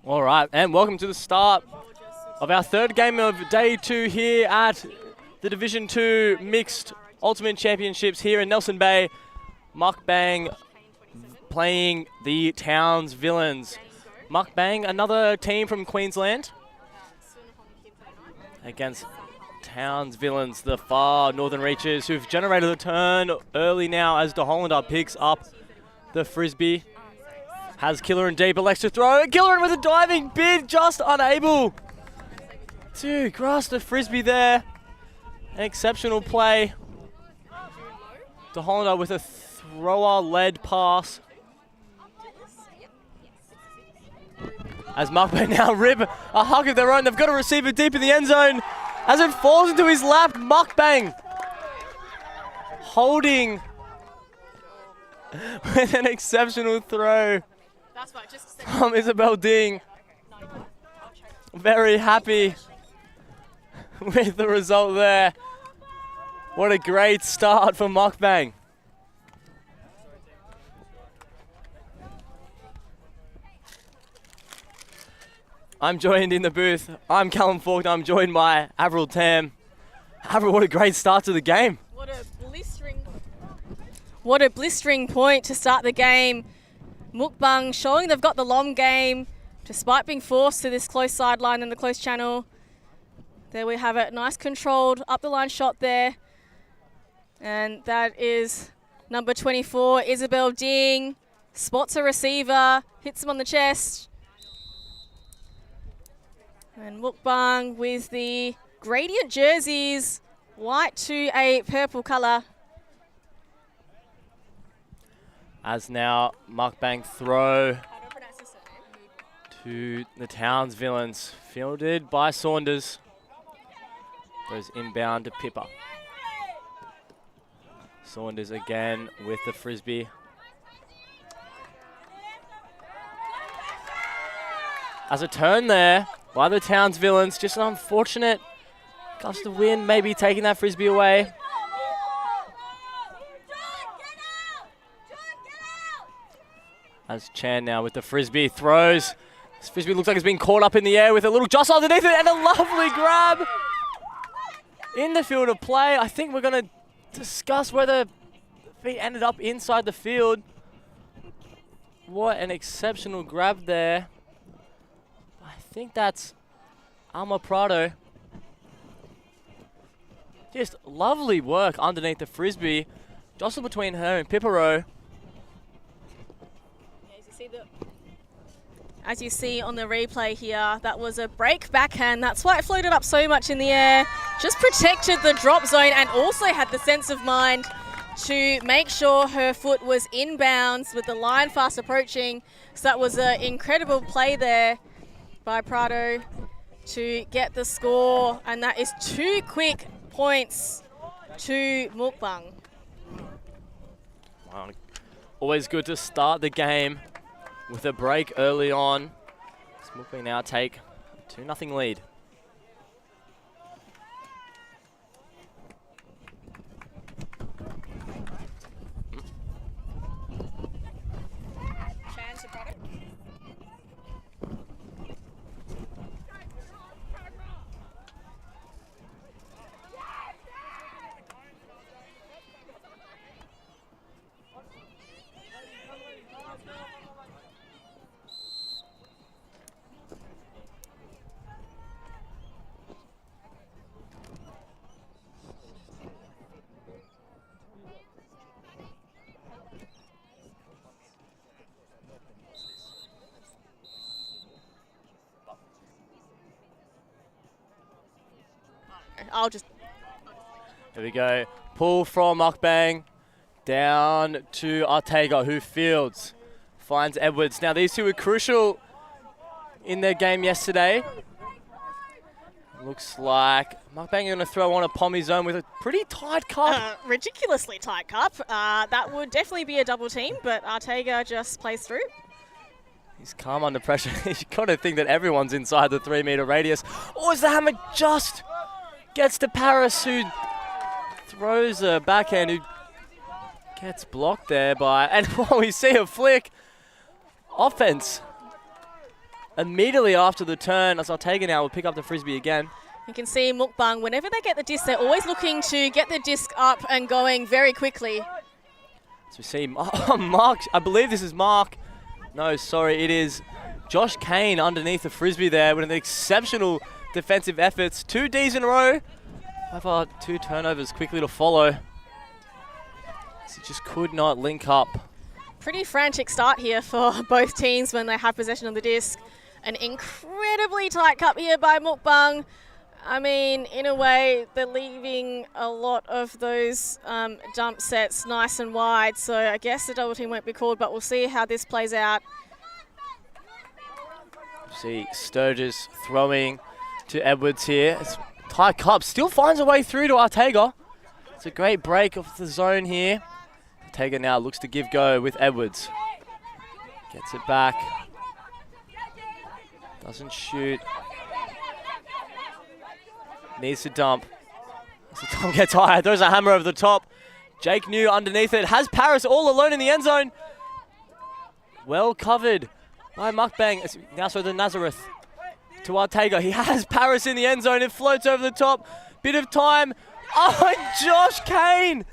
All right, and welcome to the start of our third game of day 2 here at the Division 2 Mixed Ultimate Championships here in Nelson Bay. Mukbang playing the Townsvillains. Mukbang, another team from Queensland, against Townsvillains, the far northern reaches, who've generated a turn early now as De Hollander picks up the Frisbee. Has Killer in deep, elects to throw. Killer with a diving bid, just unable to grasp the Frisbee there. An exceptional play. De Hollander with a thrower-led pass. As Mukbang now rip a hug of their own. They've got to receive it deep in the end zone. As it falls into his lap, Mukbang holding with an exceptional throw from Isabel Ding. Very happy with the result there. What a great start for Mukbang. I'm joined in the booth. I'm Callum Faulkner. I'm joined by Avril Tam. Avril, what a great start to the game. What a blistering point to start the game. Mukbang showing they've got the long game despite being forced to this close sideline and the close channel. There we have it. Nice controlled up the line shot there. And that is number 24, Isabel Ding. Spots a receiver, hits him on the chest. And Mukbang with the gradient jerseys, white to a purple colour. As now Mukbang throw to the Townsvillains, fielded by Saunders. Goes inbound to Pippa. Saunders again with the Frisbee. As a turn there by the Townsvillains, just an unfortunate gust of wind, maybe taking that Frisbee away. As Chan now with the Frisbee throws. This Frisbee looks like it's being caught up in the air with a little jostle underneath it and a lovely grab in the field of play. I think we're going to discuss whether he ended up inside the field. What an exceptional grab there. I think that's Alma Prado. Just lovely work underneath the Frisbee. Jostle between her and Piparo. As you see on the replay here, that was a break backhand. That's why it floated up so much in the air. Just protected the drop zone and also had the sense of mind to make sure her foot was inbounds with the line fast approaching. So that was an incredible play there by Prado to get the score. And that is 2 quick points to Mukbang. Wow. Always good to start the game with a break early on. Mukbang now take a 2-0 lead. Here we go. Pull from Mukbang down to Ortega, who fields. Finds Edwards. Now these two were crucial in their game yesterday. Looks like Mukbang going to throw on a Pommy zone with a pretty tight cup. Ridiculously tight cup. That would definitely be a double team, but Ortega just plays through. He's calm under pressure. You've got to think that everyone's inside the 3-meter radius. Oh, as the hammer just gets to Paris, who throws a backhand, who gets blocked there by, and while we see a flick, offense immediately after the turn, as Ortega now will pick up the Frisbee again. You can see Mukbang, whenever they get the disc, they're always looking to get the disc up and going very quickly. So we see Mark, I believe this is Mark. No, sorry, it is Josh Kane underneath the Frisbee there with an exceptional defensive efforts. 2 Ds in a row. However, 2 turnovers quickly to follow. So just could not link up. Pretty frantic start here for both teams when they have possession of the disc. An incredibly tight cup here by Mukbang. I mean, in a way, they're leaving a lot of those dump sets nice and wide, so I guess the double team won't be called, but we'll see how this plays out. See Sturgis throwing to Edwards here. It's tight cup, still finds a way through to Ortega. It's a great break of the zone here. Ortega now looks to give go with Edwards. Gets it back. Doesn't shoot. Needs to dump. As the Tom gets high, throws a hammer over the top. Jake New underneath it. Has Paris all alone in the end zone. Well covered by Mukbang. It's now so the Nazareth to Ortega. He has Paris in the end zone. It floats over the top. Bit of time. Oh, Josh Kane.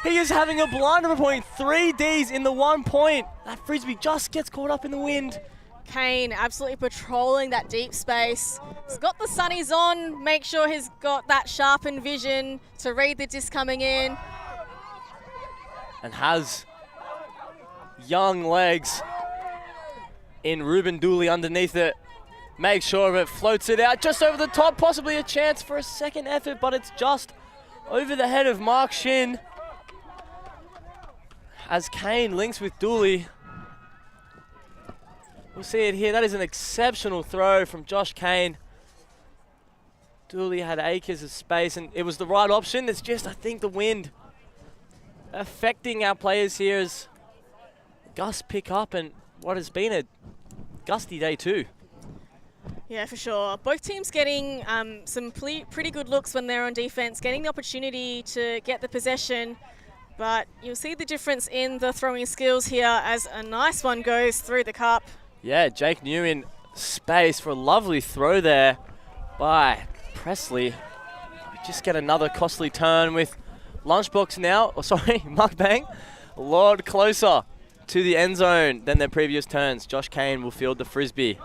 He is having a blinder point. 3 Ds in the 1 point. That Frisbee just gets caught up in the wind. Kane absolutely patrolling that deep space. He's got the sunnies on, make sure he's got that sharpened vision to read the disc coming in. And has young legs in Ruben Dooley underneath it. Makes sure of it, floats it out just over the top, possibly a chance for a second effort, but it's just over the head of Mark Shin. As Kane links with Dooley. We'll see it here. That is an exceptional throw from Josh Kane. Dooley had acres of space, and it was the right option. It's just, I think, the wind affecting our players here as gusts pick up, and what has been a gusty day too. Yeah, for sure. Both teams getting some pretty good looks when they're on defense, getting the opportunity to get the possession. But you'll see the difference in the throwing skills here as a nice one goes through the cup. Yeah, Jake New in space for a lovely throw there by Presley. We just get another costly turn with Lunchbox now, Mukbang, a lot closer to the end zone than their previous turns. Josh Kane will field the Frisbee.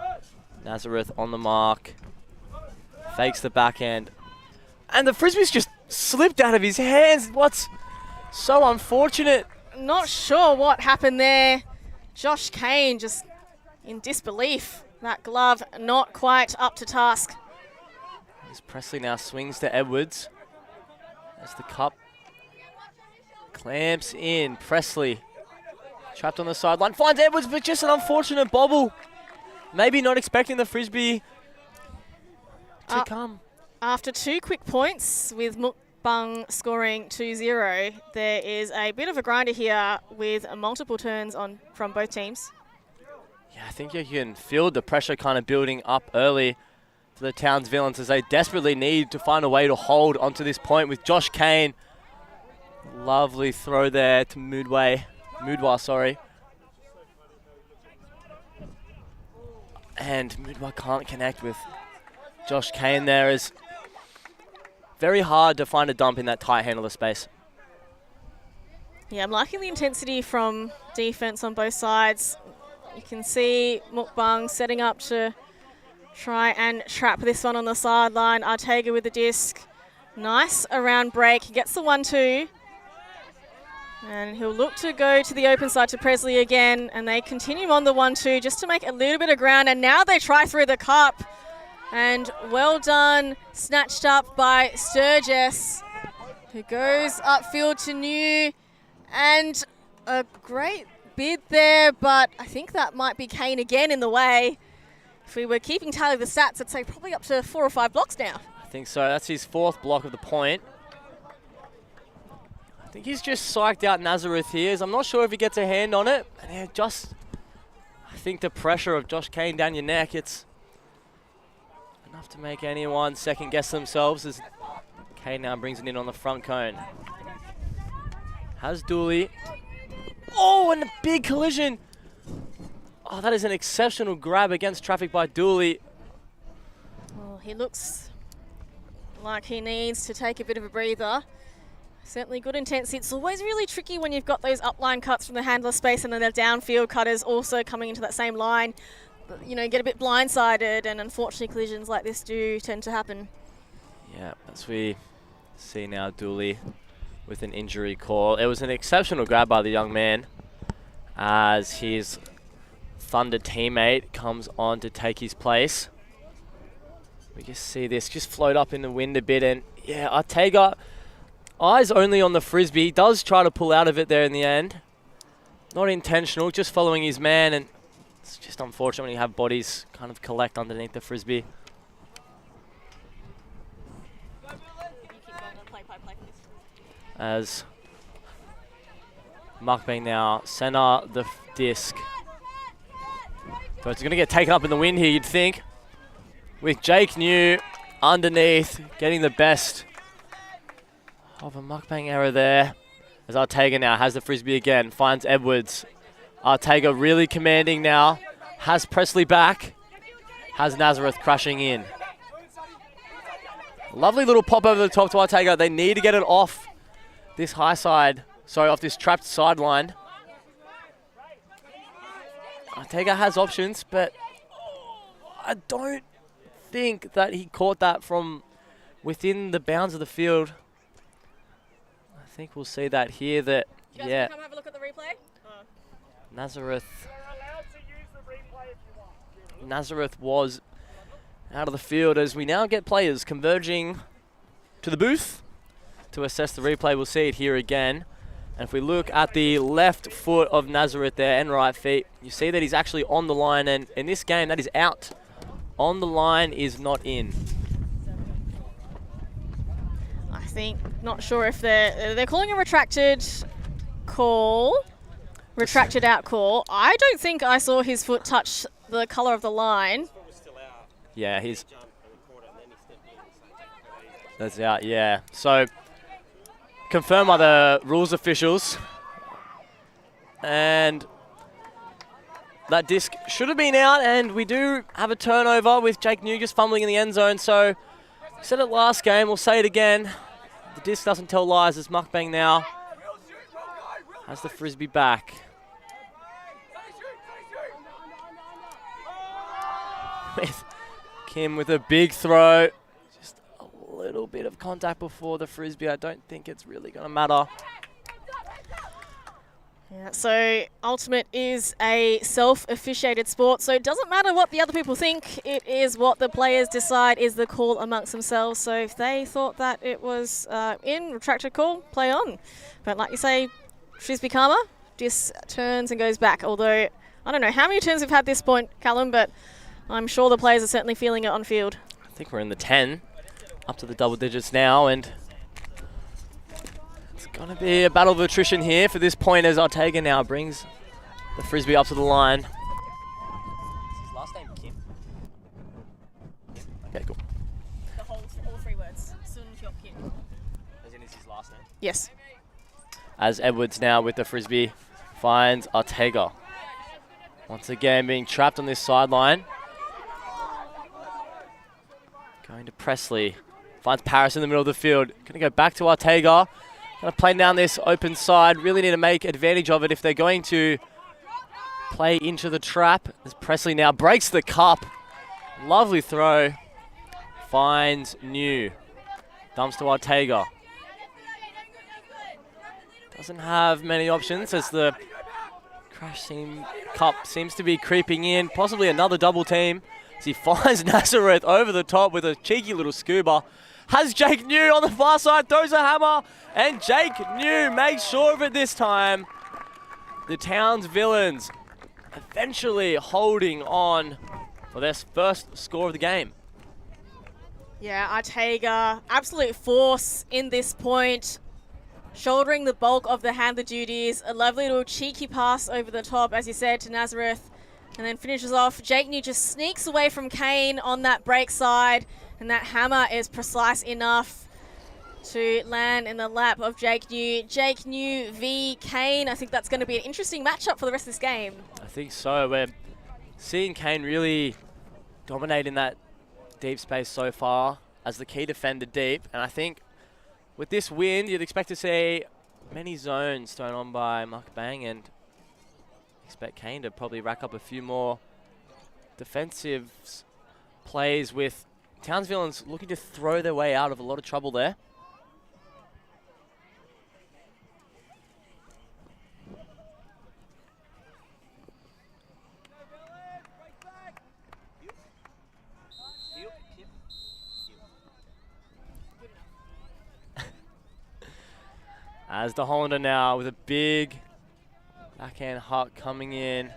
Nazareth on the mark. Fakes the backhand. And the Frisbee's just slipped out of his hands. What's so unfortunate? Not sure what happened there. Josh Kane just in disbelief. That glove not quite up to task. As Presley now swings to Edwards. As the cup clamps in. Presley trapped on the sideline. Finds Edwards, but just an unfortunate bobble. Maybe not expecting the Frisbee to come. After 2 quick points with Mukbang scoring 2-0, there is a bit of a grinder here with multiple turns on from both teams. Yeah, I think you can feel the pressure kind of building up early for the Townsvillains as they desperately need to find a way to hold onto this point with Josh Kane. Lovely throw there to Moodwa, sorry. And Moodwa can't connect with Josh Kane there. Is very hard to find a dump in that tight handler space. Yeah, I'm liking the intensity from defense on both sides. You can see Mukbang setting up to try and trap this one on the sideline. Ortega with the disc. Nice around break. He gets the 1-2. And he'll look to go to the open side to Presley again. And they continue on the 1-2 just to make a little bit of ground. And now they try through the cup. And well done. Snatched up by Sturgis, who goes upfield to New. And a great bid there, but I think that might be Kane again in the way. If we were keeping tally of the stats, I'd say probably up to 4 or 5 blocks now. I think so. That's his 4th block of the point. I think he's just psyched out Nazareth here. I'm not sure if he gets a hand on it. And yeah, I think the pressure of Josh Kane down your neck, it's enough to make anyone second guess themselves as Kane now brings it in on the front cone. Has Dooley. Oh, and a big collision Oh, that is an exceptional grab against traffic by Dooley. Well, he looks like he needs to take a bit of a breather. Certainly good intensity. It's always really tricky when you've got those upline cuts from the handler space and then the downfield cutters also coming into that same line. You know, get a bit blindsided, and unfortunately collisions like this do tend to happen. Yeah, as we see now Dooley with an injury call. It was an exceptional grab by the young man as his Thunder teammate comes on to take his place. We just see this just float up in the wind a bit, and yeah, Ortega, eyes only on the Frisbee. He does try to pull out of it there in the end. Not intentional, just following his man, and it's just unfortunate when you have bodies kind of collect underneath the Frisbee. As Mukbang now center the disc. So it's going to get taken up in the wind here, you'd think. With Jake New underneath, getting the best of a Mukbang error there. As Ortega now has the Frisbee again, finds Edwards. Ortega really commanding now. Has Presley back. Has Nazareth crashing in. Lovely little pop over the top to Ortega. They need to get it off this high side. Sorry, off this trapped sideline. Ortega has options, but I don't think that he caught that from within the bounds of the field. I think we'll see that here. That You guys yeah, want to come have a look at the replay? Nazareth was out of the field, as we now get players converging to the booth to assess the replay. We'll see it here again. And if we look at the left foot of Nazareth there and right feet, you see that he's actually on the line, and in this game that is out. On the line is not in. I think, not sure if they're calling a retracted call. Retracted out call. I don't think I saw his foot touch the colour of the line. Yeah, that's out, yeah. So, confirmed by the rules officials. And that disc should have been out, and we do have a turnover with Jake New just fumbling in the end zone. So, we said it last game, we'll say it again. The disc doesn't tell lies as Mukbang now has the Frisbee back. With Kim with a big throw. Just a little bit of contact before the Frisbee. I don't think it's really going to matter. Yeah, so Ultimate is a self-officiated sport, so it doesn't matter what the other people think. It is what the players decide is the call amongst themselves. So if they thought that it was in, retracted call, play on. But like you say, Frisbee karma, just turns and goes back. Although, I don't know how many turns we've had this point, Callum, but I'm sure the players are certainly feeling it on field. I think we're in the 10, up to the double digits now, and it's going to be a battle of attrition here for this point as Ortega now brings the Frisbee up to the line. Is his last name Kim? Okay, cool. All three words. Sun Hyok Kim. As in, is his last name? Yes. As Edwards now with the Frisbee finds Ortega. Once again being trapped on this sideline. Going to Presley. Finds Paris in the middle of the field. Going to go back to Ortega. Going to play down this open side. Really need to make advantage of it if they're going to play into the trap. As Presley now breaks the cup. Lovely throw. Finds New. Dumps to Ortega. Doesn't have many options as the cup seems to be creeping in. Possibly another double team. As he finds Nazareth over the top with a cheeky little scuba. Has Jake New on the far side, throws a hammer, and Jake New makes sure of it this time. The Townsvillains eventually holding on for their first score of the game. Yeah, Ortega, absolute force in this point. Shouldering the bulk of the handler duties. A lovely little cheeky pass over the top, as you said, to Nazareth. And then finishes off. Jake New just sneaks away from Kane on that break side. And that hammer is precise enough to land in the lap of Jake New. Jake New v Kane. I think that's going to be an interesting matchup for the rest of this game. I think so. We're seeing Kane really dominate in that deep space so far as the key defender deep. And I think with this wind, you'd expect to see many zones thrown on by Mukbang, and expect Kane to probably rack up a few more defensive plays, with Townsvillains looking to throw their way out of a lot of trouble there. As the Hollander now with a big backhand hook coming in.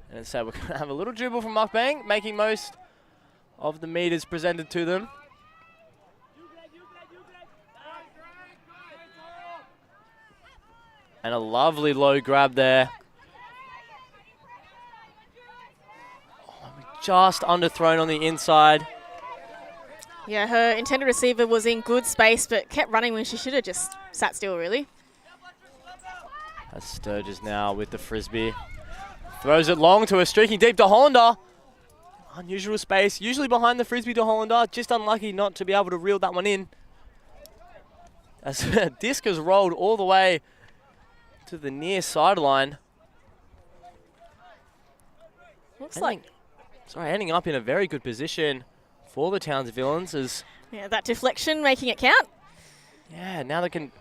And so we're going to have a little dribble from Mukbang, making most of the meters presented to them. And a lovely low grab there. Oh, just underthrown on the inside. Yeah, her intended receiver was in good space, but kept running when she should have just sat still, really. As Sturgis now with the Frisbee. Throws it long to a streaking deep to Hollander. Unusual space, usually behind the Frisbee to Hollander. Just unlucky not to be able to reel that one in. As disc has rolled all the way to the near sideline. Ending up in a very good position for the Townsvillains, as that deflection making it count. Yeah, now they can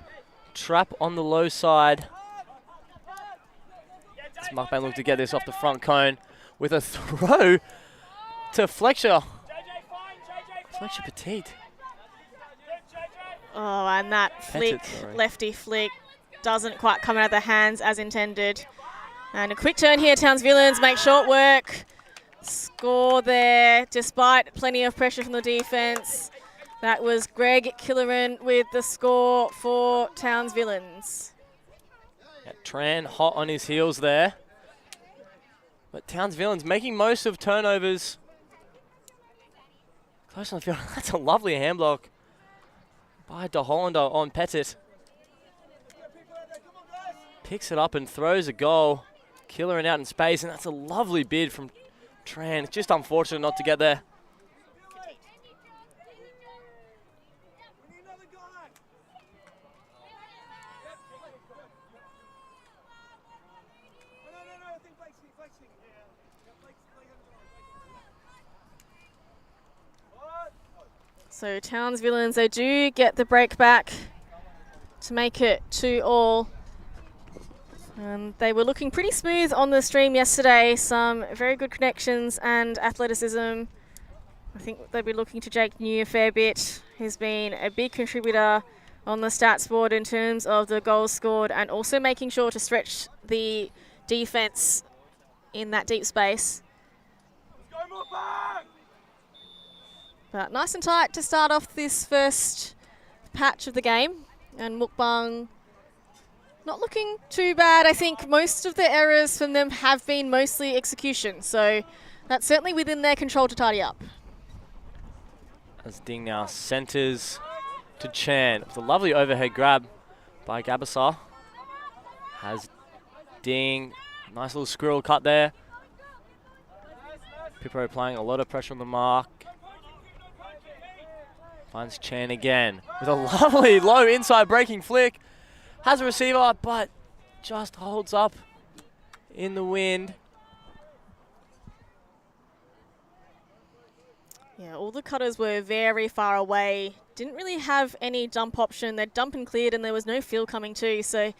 trap on the low side. As Mukbang look to get this off the front cone with a throw to Fletcher. Fletcher Petite. Oh, and that flick, lefty flick, doesn't quite come out of the hands as intended. And a quick turn here, Townsvillains make short work. Score there, despite plenty of pressure from the defense. That was Greg Killeran with the score for Townsvillains. Yeah, Tran hot on his heels there. But Townsvillains making most of turnovers. Close on the field. That's a lovely hand block by De Hollander on Pettit. Picks it up and throws a goal. Killeran out in space, and that's a lovely bid from Tran. It's just unfortunate not to get there. So Townsvillains, they do get the break back to make it 2-2. They were looking pretty smooth on the stream yesterday. Some very good connections and athleticism. I think they'll be looking to Jake New a fair bit. He's been a big contributor on the stats board in terms of the goals scored, and also making sure to stretch the defense in that deep space. But nice and tight to start off this first patch of the game. And Mukbang not looking too bad. I think most of the errors from them have been mostly execution. So that's certainly within their control to tidy up. As Ding now centres to Chan. It's a lovely overhead grab by Gabasar. Has Ding, nice little squirrel cut there. Pippo applying a lot of pressure on the mark. Finds Chan again with a lovely low inside breaking flick. Has a receiver, but just holds up in the wind. Yeah, all the cutters were very far away. Didn't really have any dump option. They'd dump and cleared, and there was no field coming too. So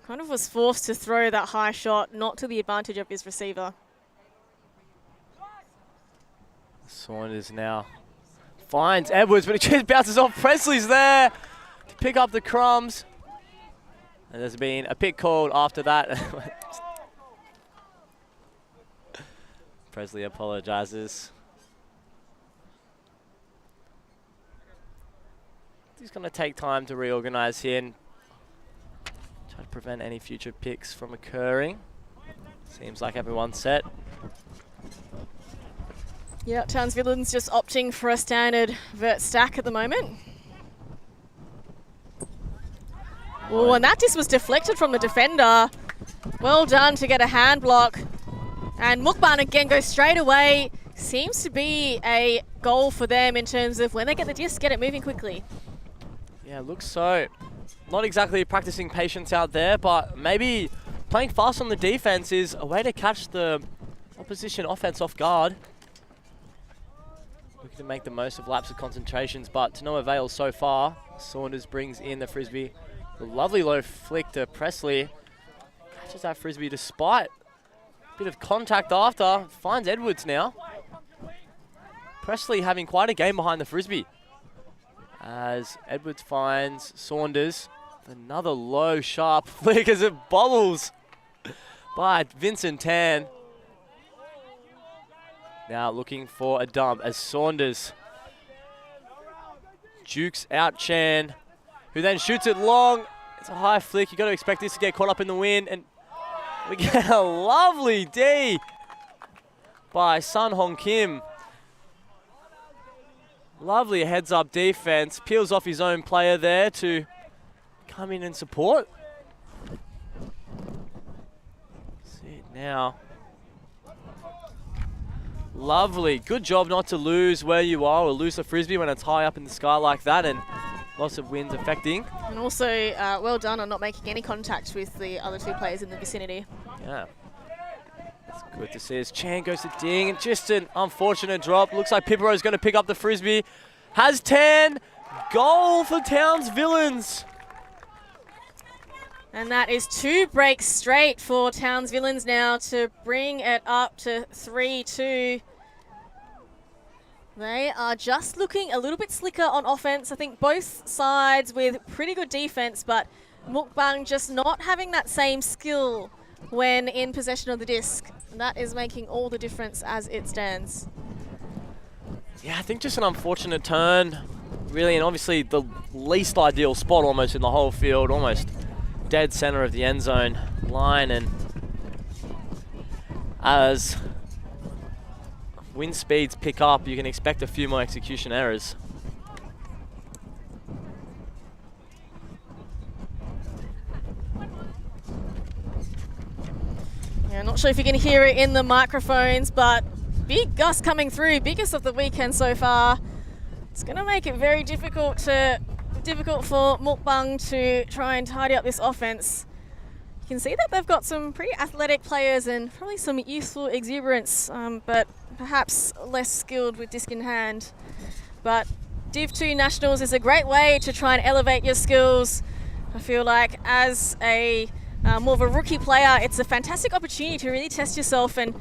kind of was forced to throw that high shot, not to the advantage of his receiver. Saunders now finds Edwards, but it just bounces off. Presley's there to pick up the crumbs. And there's been a pick called after that. Presley apologizes. He's going to take time to reorganize here and try to prevent any future picks from occurring. Seems like everyone's set. Yeah, Townsvillains just opting for a standard vert stack at the moment. Oh, and that disc was deflected from the defender. Well done to get a hand block. And Mukbang again goes straight away. Seems to be a goal for them in terms of when they get the disc, get it moving quickly. Yeah, looks so. Not exactly practicing patience out there, but maybe playing fast on the defense is a way to catch the opposition offense off guard. Looking to make the most of lapse of concentrations, but to no avail so far. Saunders brings in the Frisbee. A lovely low flick to Presley. Catches that Frisbee despite a bit of contact after. Finds Edwards now. Presley having quite a game behind the Frisbee. As Edwards finds Saunders. Another low, sharp flick as it bobbles by Vincent Tan. Now looking for a dump as Saunders jukes out Chan, who then shoots it long. It's a high flick. You've got to expect this to get caught up in the wind. And we get a lovely D by Sun Hong Kim. Lovely heads-up defense. Peels off his own player there to come in and support. See it now. Lovely. Good job not to lose where you are or lose a Frisbee when it's high up in the sky like that, and lots of winds affecting. And also, well done on not making any contact with the other two players in the vicinity. Yeah. It's good to see as Chan goes to ding, and just an unfortunate drop. Looks like Pipero is going to pick up the Frisbee. Has 10. Goal for Townsvillains. And that is 2 breaks straight for Townsvillains now to bring it up to 3-2. They are just looking a little bit slicker on offense. I think both sides with pretty good defense, but Mukbang just not having that same skill when in possession of the disc. And that is making all the difference as it stands. Yeah, I think just an unfortunate turn, really, and obviously the least ideal spot almost in the whole field, almost dead center of the end zone line, and as wind speeds pick up, you can expect a few more execution errors. Yeah, not sure if you can hear it in the microphones, but big gust coming through, biggest of the weekend so far. It's going to make it very difficult for Mukbang to try and tidy up this offense. You can see that they've got some pretty athletic players and probably some youthful exuberance, but perhaps less skilled with disc in hand. But Div 2 Nationals is a great way to try and elevate your skills. I feel like as a more of a rookie player, it's a fantastic opportunity to really test yourself and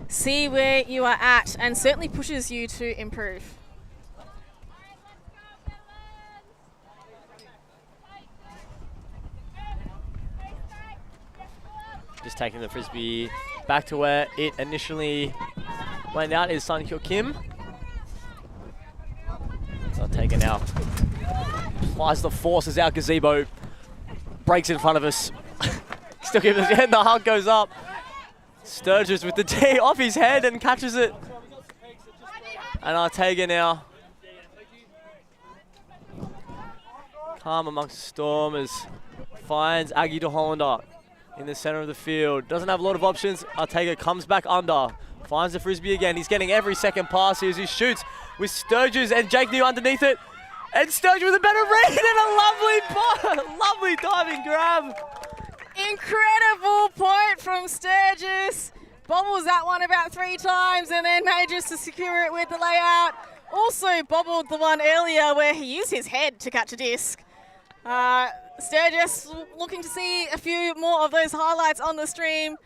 see where you are at, and certainly pushes you to improve. Just taking the Frisbee back to where it initially went out is Sun Kyo Kim. So taken now. Applies the force as our gazebo breaks in front of us. Still gives it, and the hug goes up. Sturgis with the D off his head and catches it. And Ortega now. Calm amongst the storm as finds Aggie de Hollander in the center of the field. Doesn't have a lot of options. Ortega comes back under. Finds the Frisbee again. He's getting every second pass here as he shoots with Sturgis and Jake New underneath it. And Sturgis with a better read and a lovely diving grab. Incredible point from Sturgis. Bobbles that one about 3 times and then manages to secure it with the layout. Also bobbled the one earlier where he used his head to catch a disc. Sturgis looking to see a few more of those highlights on the stream.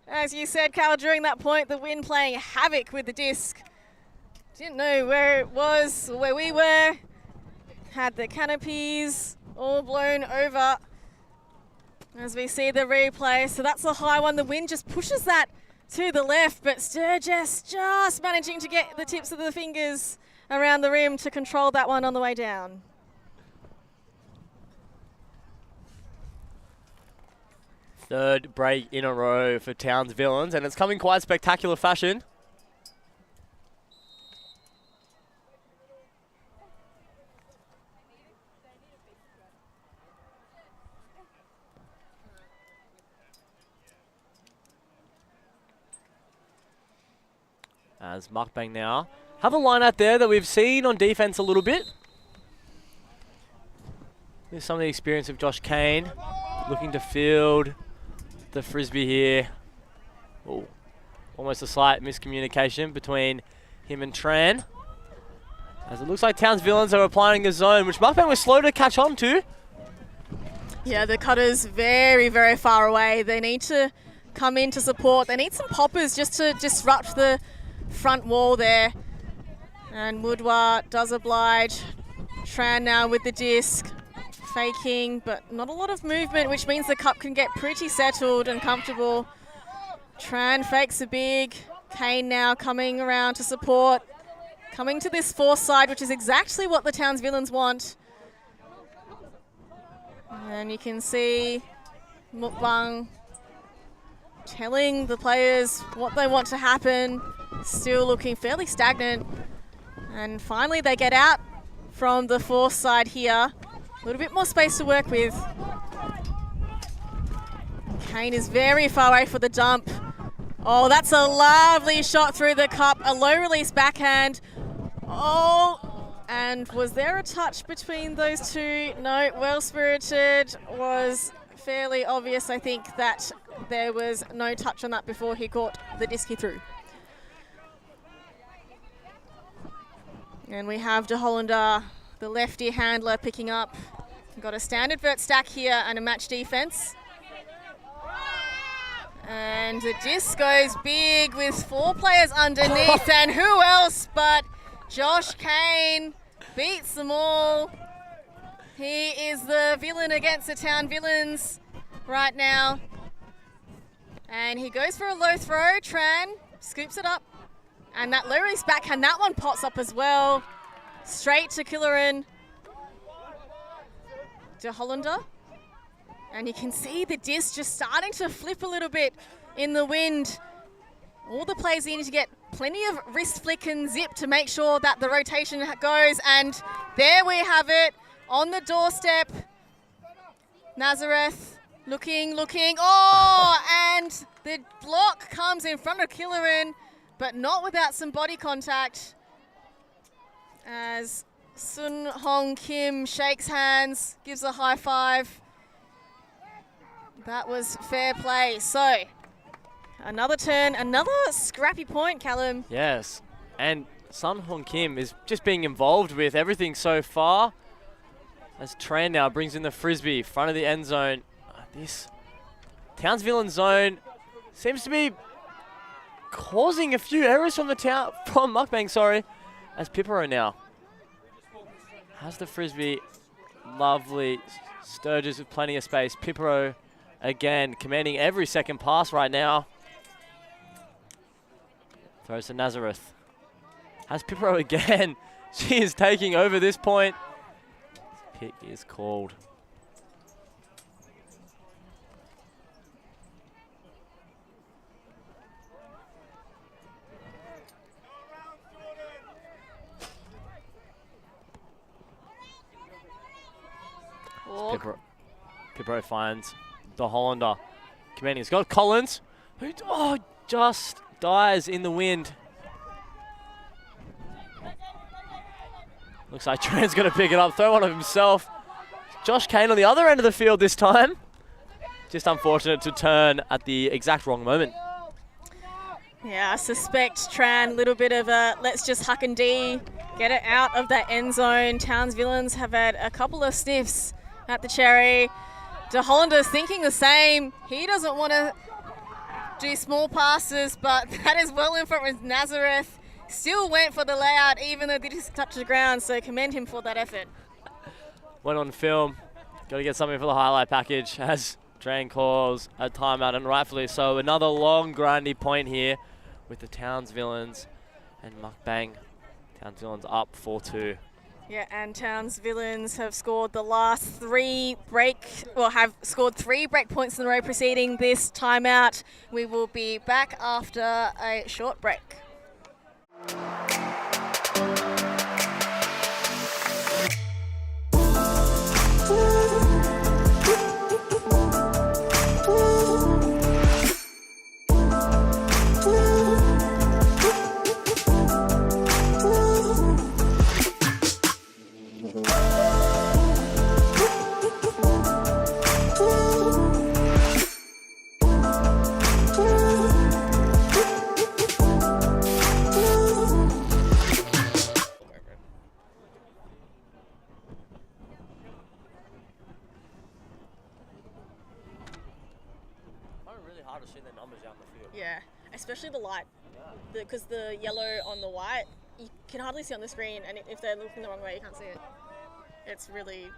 As you said, Cal, during that point, the wind playing havoc with the disc. Didn't know where it was, where we were. Had the canopies all blown over as we see the replay. So that's a high one. The wind just pushes that to the left, but Sturgis just managing to get the tips of the fingers around the rim to control that one on the way down. Third break in a row for Townsvillains, and it's come in quite spectacular fashion. As Mukbang now have a line out there that we've seen on defense a little bit. There's some of the experience of Josh Kane looking to field the Frisbee here. Oh, almost a slight miscommunication between him and Tran. As it looks like Townsvillains are applying the zone, which Mukbang was slow to catch on to. Yeah, the cutter's very, very far away. They need to come in to support. They need some poppers just to disrupt the front wall there. And Woodward does oblige. Tran now with the disc, faking, but not a lot of movement, which means the cup can get pretty settled and comfortable. Tran fakes a big. Kane now coming around to support. Coming to this force side, which is exactly what the Townsvillains want. And you can see Mukbang telling the players what they want to happen. Still looking fairly stagnant. And finally they get out from the force side here. A little bit more space to work with. Kane is very far away for the dump. Oh, that's a lovely shot through the cup. A low release backhand. Oh, and was there a touch between those two? No, Well Spirited was fairly obvious, I think, that there was no touch on that before he caught the disc he threw. And we have De Hollander, the lefty handler, picking up. We've got a standard vert stack here and a match defense. And the disc goes big with 4 players underneath, and who else but Josh Kane beats them all. He is the villain against the Townsvillains right now. And he goes for a low throw. Tran scoops it up. And that low release backhand, that one pops up as well. Straight to Killeran. De Hollander. And you can see the disc just starting to flip a little bit in the wind. All the players need to get plenty of wrist flick and zip to make sure that the rotation goes. And there we have it on the doorstep. Nazareth looking. Oh, and the block comes in front of Killeran, but not without some body contact. As Sun Hong Kim shakes hands, gives a high five. That was fair play. So, another turn, another scrappy point, Callum. Yes, and Sun Hong Kim is just being involved with everything so far. As Tran now brings in the Frisbee, front of the end zone. This Townsville zone seems to be causing a few errors from Mukbang, sorry. As Pipero now has the Frisbee. Lovely Sturgis with plenty of space. Pipero again commanding every second pass right now. Throws to Nazareth. Has Pipero again. She is taking over this point. Pick is called. Pipero finds De Hollander. Commanding. It's got Collins, who just dies in the wind. Looks like Tran's going to pick it up, throw one of himself. Josh Kane on the other end of the field this time. Just unfortunate to turn at the exact wrong moment. Yeah, I suspect Tran, a little bit of a let's just huck and D, get it out of that end zone. Townsvillains have had a couple of sniffs at the cherry. De Hollander's thinking the same. He doesn't want to do small passes, but that is well in front with Nazareth. Still went for the layout, even though they just touched the ground, so commend him for that effort. Went on film. Got to get something for the highlight package as Tran calls a timeout, and rightfully so. Another long, grindy point here with the Townsvillains and Mukbang. Townsvillains up 4-2. Yeah, and Townsvillains have scored the last have scored 3 break points in a row preceding this timeout. We will be back after a short break. hard to see the numbers out in the field. Yeah, especially the light, because the yellow on the white, you can hardly see on the screen, and if they're looking the wrong way, you can't see it. It's really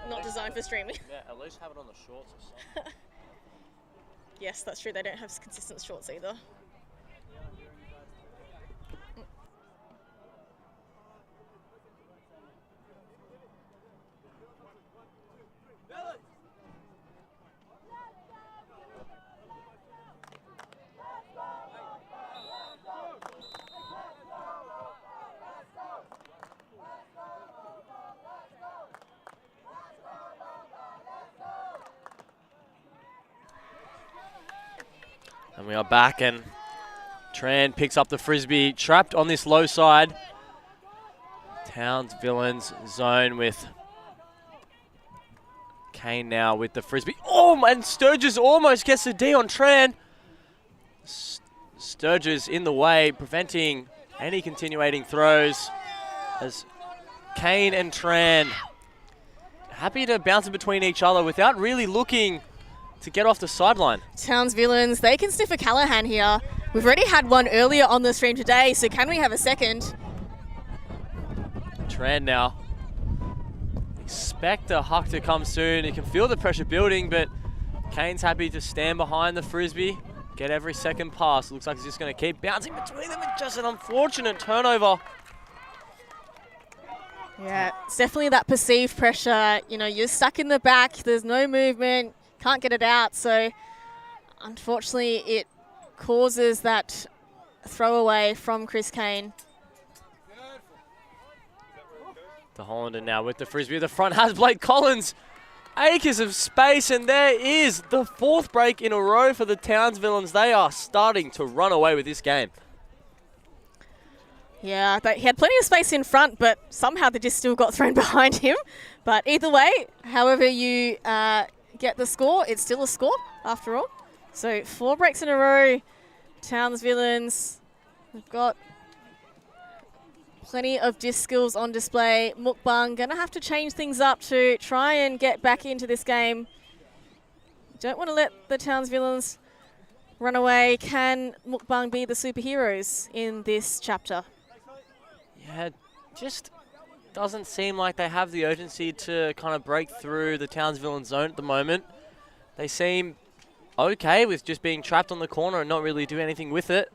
not designed for streaming. Yeah, at least have it on the shorts or something. Yes, that's true. They don't have consistent shorts either. And we are back, and Tran picks up the Frisbee, trapped on this low side. Townsvillains zone with Kane now with the Frisbee. Oh, and Sturgis almost gets the D on Tran. Sturgis in the way, preventing any continuating throws, as Kane and Tran happy to bounce in between each other without really looking to get off the sideline. Townsvillains, they can sniff a Callahan here. We've already had one earlier on the stream today, so can we have a second? Tran now. Expect a huck to come soon. You can feel the pressure building, but Kane's happy to stand behind the Frisbee, get every second pass. Looks like he's just going to keep bouncing between them. It's just an unfortunate turnover. Yeah, it's definitely that perceived pressure. You know, you're stuck in the back, there's no movement, can't get it out, so unfortunately it causes that throwaway from Chris Kane. The Hollander now with the Frisbee. The front has Blake Collins. Acres of space, and there is the fourth break in a row for the Townsvillains. They are starting to run away with this game. Yeah, he had plenty of space in front, but somehow they just still got thrown behind him. But either way, however you get the score, it's still a score after all. So 4 breaks in a row. Townsvillains have got plenty of disc skills on display. Mukbang going to have to change things up to try and get back into this game. Don't want to let the Townsvillains run away. Can Mukbang be the superheroes in this chapter? Yeah, just doesn't seem like they have the urgency to kind of break through the Townsville zone at the moment. They seem okay with just being trapped on the corner and not really doing anything with it.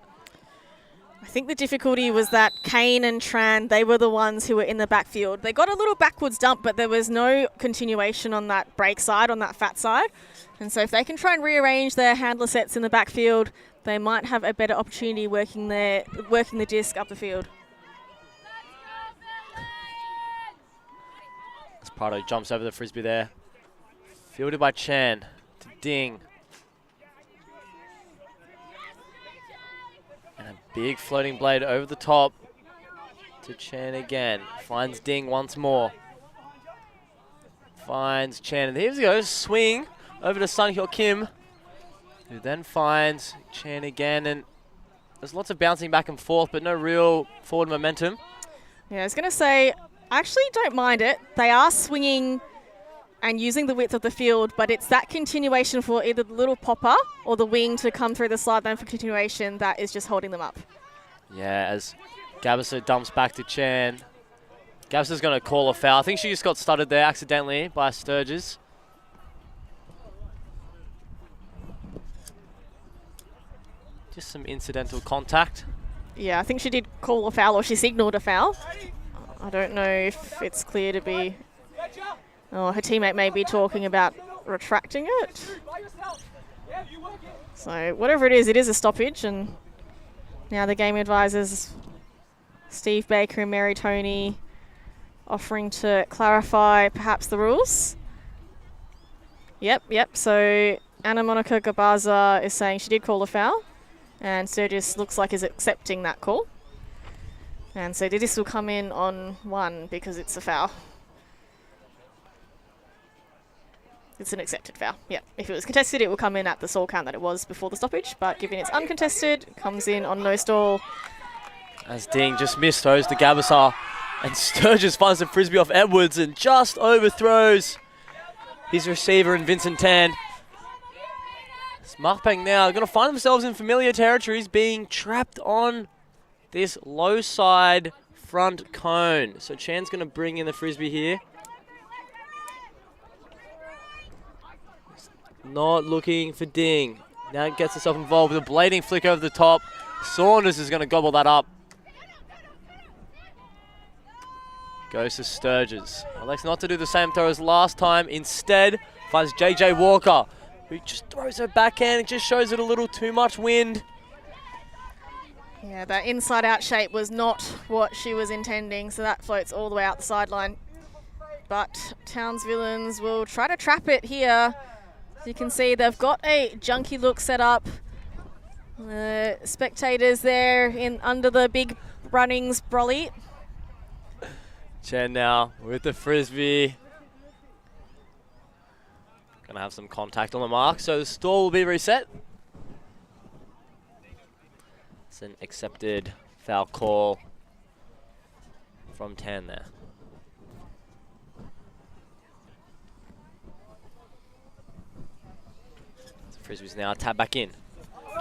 I think the difficulty was that Kane and Tran, they were the ones who were in the backfield. They got a little backwards dump, but there was no continuation on that break side, on that fat side. And so if they can try and rearrange their handler sets in the backfield, they might have a better opportunity working the disc up the field. Prado jumps over the Frisbee there. Fielded by Chan to Ding. And a big floating blade over the top to Chan again. Finds Ding once more. Finds Chan. And here he goes. Swing over to Sun Hyuk Kim, who then finds Chan again. And there's lots of bouncing back and forth, but no real forward momentum. Yeah, I was going to say, I actually don't mind it. They are swinging and using the width of the field, but it's that continuation for either the little popper or the wing to come through the sideline for continuation that is just holding them up. Yeah, as Gabisa dumps back to Chan. Gabisa's going to call a foul. I think she just got stuttered there accidentally by Sturgis. Just some incidental contact. Yeah, I think she did call a foul, or she signalled a foul. I don't know if it's clear to be... Oh, her teammate may be talking about retracting it. So whatever it is a stoppage, and now the game advisors, Steve Baker and Mary Tony, offering to clarify perhaps the rules. Yep. So Anna Monica Gabaza is saying she did call a foul, and Sturgis looks like is accepting that call. And so this will come in on 1 because it's a foul. It's an accepted foul. Yeah, if it was contested, it will come in at the stall count that it was before the stoppage. But given it's uncontested, it comes in on no stall. As Ding just missed throws to Gabisa, and Sturgis finds the Frisbee off Edwards and just overthrows his receiver in Vincent Tan. Mukbang now going to find themselves in familiar territories, being trapped on this low side front cone. So Chan's going to bring in the Frisbee here. Not looking for Ding. Now gets herself involved with a blading flick over the top. Saunders is going to gobble that up. Goes to Sturgis. Elects not to do the same throw as last time. Instead, finds JJ Walker, who just throws her backhand. It just shows it a little too much wind. Yeah, that inside-out shape was not what she was intending, so that floats all the way out the sideline. But Townsvillains will try to trap it here. As you can see, they've got a junkie look set up. Spectators there in under the big runnings brolly. Chen now with the Frisbee. Gonna have some contact on the mark, so the score will be reset. It's an accepted foul call from 10 there. So Frisbee's now tapped back in.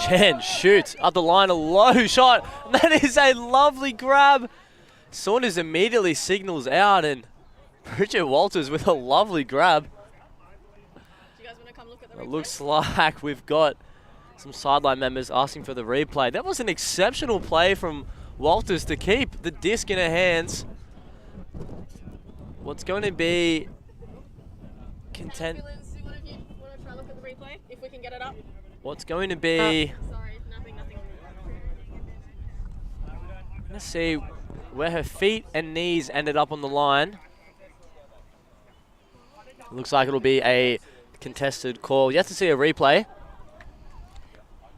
Chen shoots up the line, a low shot. That is a lovely grab. Saunders immediately signals out, and Bridget Walters with a lovely grab. Do you guys want to come look at the replay? It looks like we've got some sideline members asking for the replay. That was an exceptional play from Walters to keep the disc in her hands. What's going to be content? Want to try look at the replay if we can get it up? What's going to be? Sorry, nothing. Let's see where her feet and knees ended up on the line. Looks like it'll be a contested call. You have to see a replay.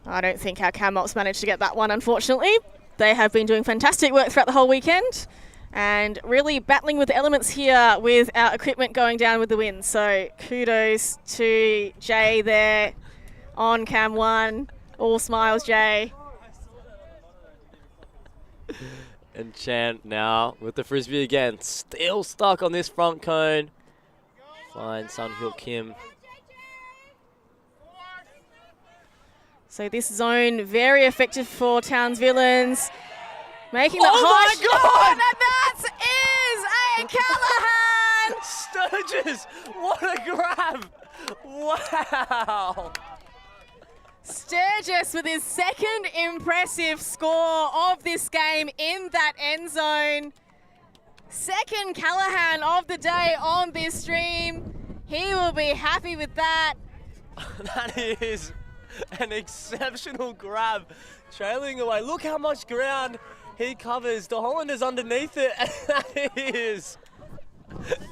I don't think our Camops managed to get that one, unfortunately. They have been doing fantastic work throughout the whole weekend and really battling with the elements here with our equipment going down with the wind. So kudos to Jay there on cam 1. All smiles, Jay. And Chan now with the Frisbee again. Still stuck on this front cone. Fine, Sun Hyuk Kim. So this zone very effective for Townsvillains. Making the high my shot, and that is a Callahan! Sturgis, what a grab! Wow! Sturgis with his second impressive score of this game in that end zone. Second Callahan of the day on this stream. He will be happy with that. That is an exceptional grab. Trailing away. Look how much ground he covers. De Holland is underneath it. And that is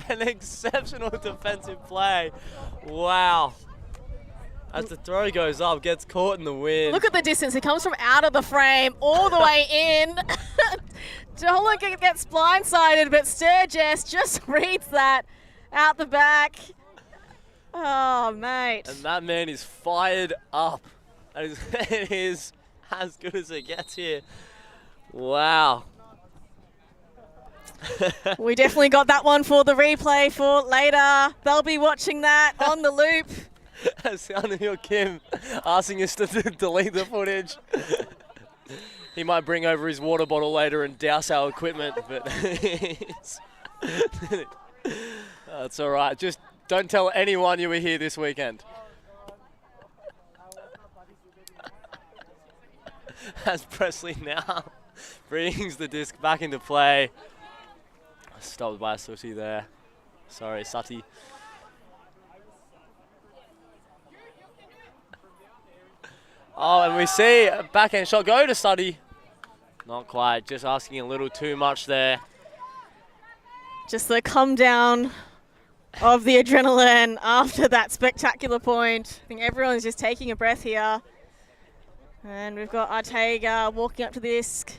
an exceptional defensive play. Wow. As the throw goes up, gets caught in the wind. Look at the distance. He comes from out of the frame all the way in. De Holland gets blindsided, but Sturgis just reads that out the back. Oh, mate. And that man is fired up. It is as good as it gets here. Wow. We definitely got that one for the replay for later. They'll be watching that on the loop. Sun Hyuk Kim asking us to delete the footage. He might bring over his water bottle later and douse our equipment, but that's all right. Just don't tell anyone you were here this weekend. As Presley now brings the disc back into play. Stopped by Sooty there. Sorry, Sati. Oh, and we see a backhand shot go to Sati. Not quite, just asking a little too much there. Just the come down of the adrenaline after that spectacular point. I think everyone's just taking a breath here. And we've got Ortega walking up to the disc.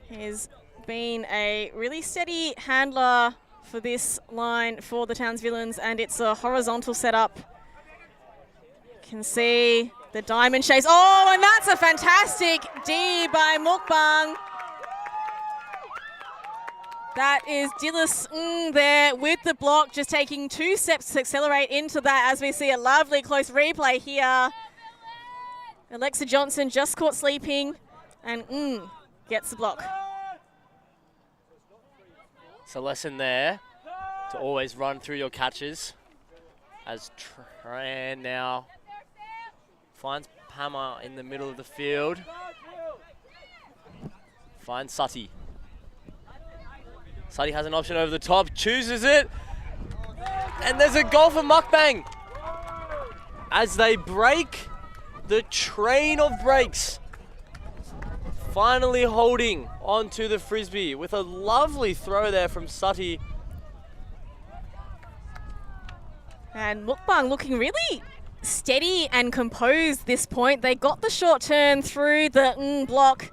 He's been a really steady handler for this line for the Townsvillains, and it's a horizontal setup. You can see the diamond chase. Oh, and that's a fantastic D by Mukbang. That is Dillis there with the block, just taking 2 steps to accelerate into that as we see a lovely close replay here. Alexa Johnson just caught sleeping and gets the block. It's a lesson there to always run through your catches. As Tran now finds Pama in the middle of the field. Finds Sutty. Sutty has an option over the top, chooses it. And there's a goal for Mukbang. As they break the train of breaks. Finally holding onto the Frisbee with a lovely throw there from Sutty. And Mukbang looking really steady and composed this point. They got the short turn through the block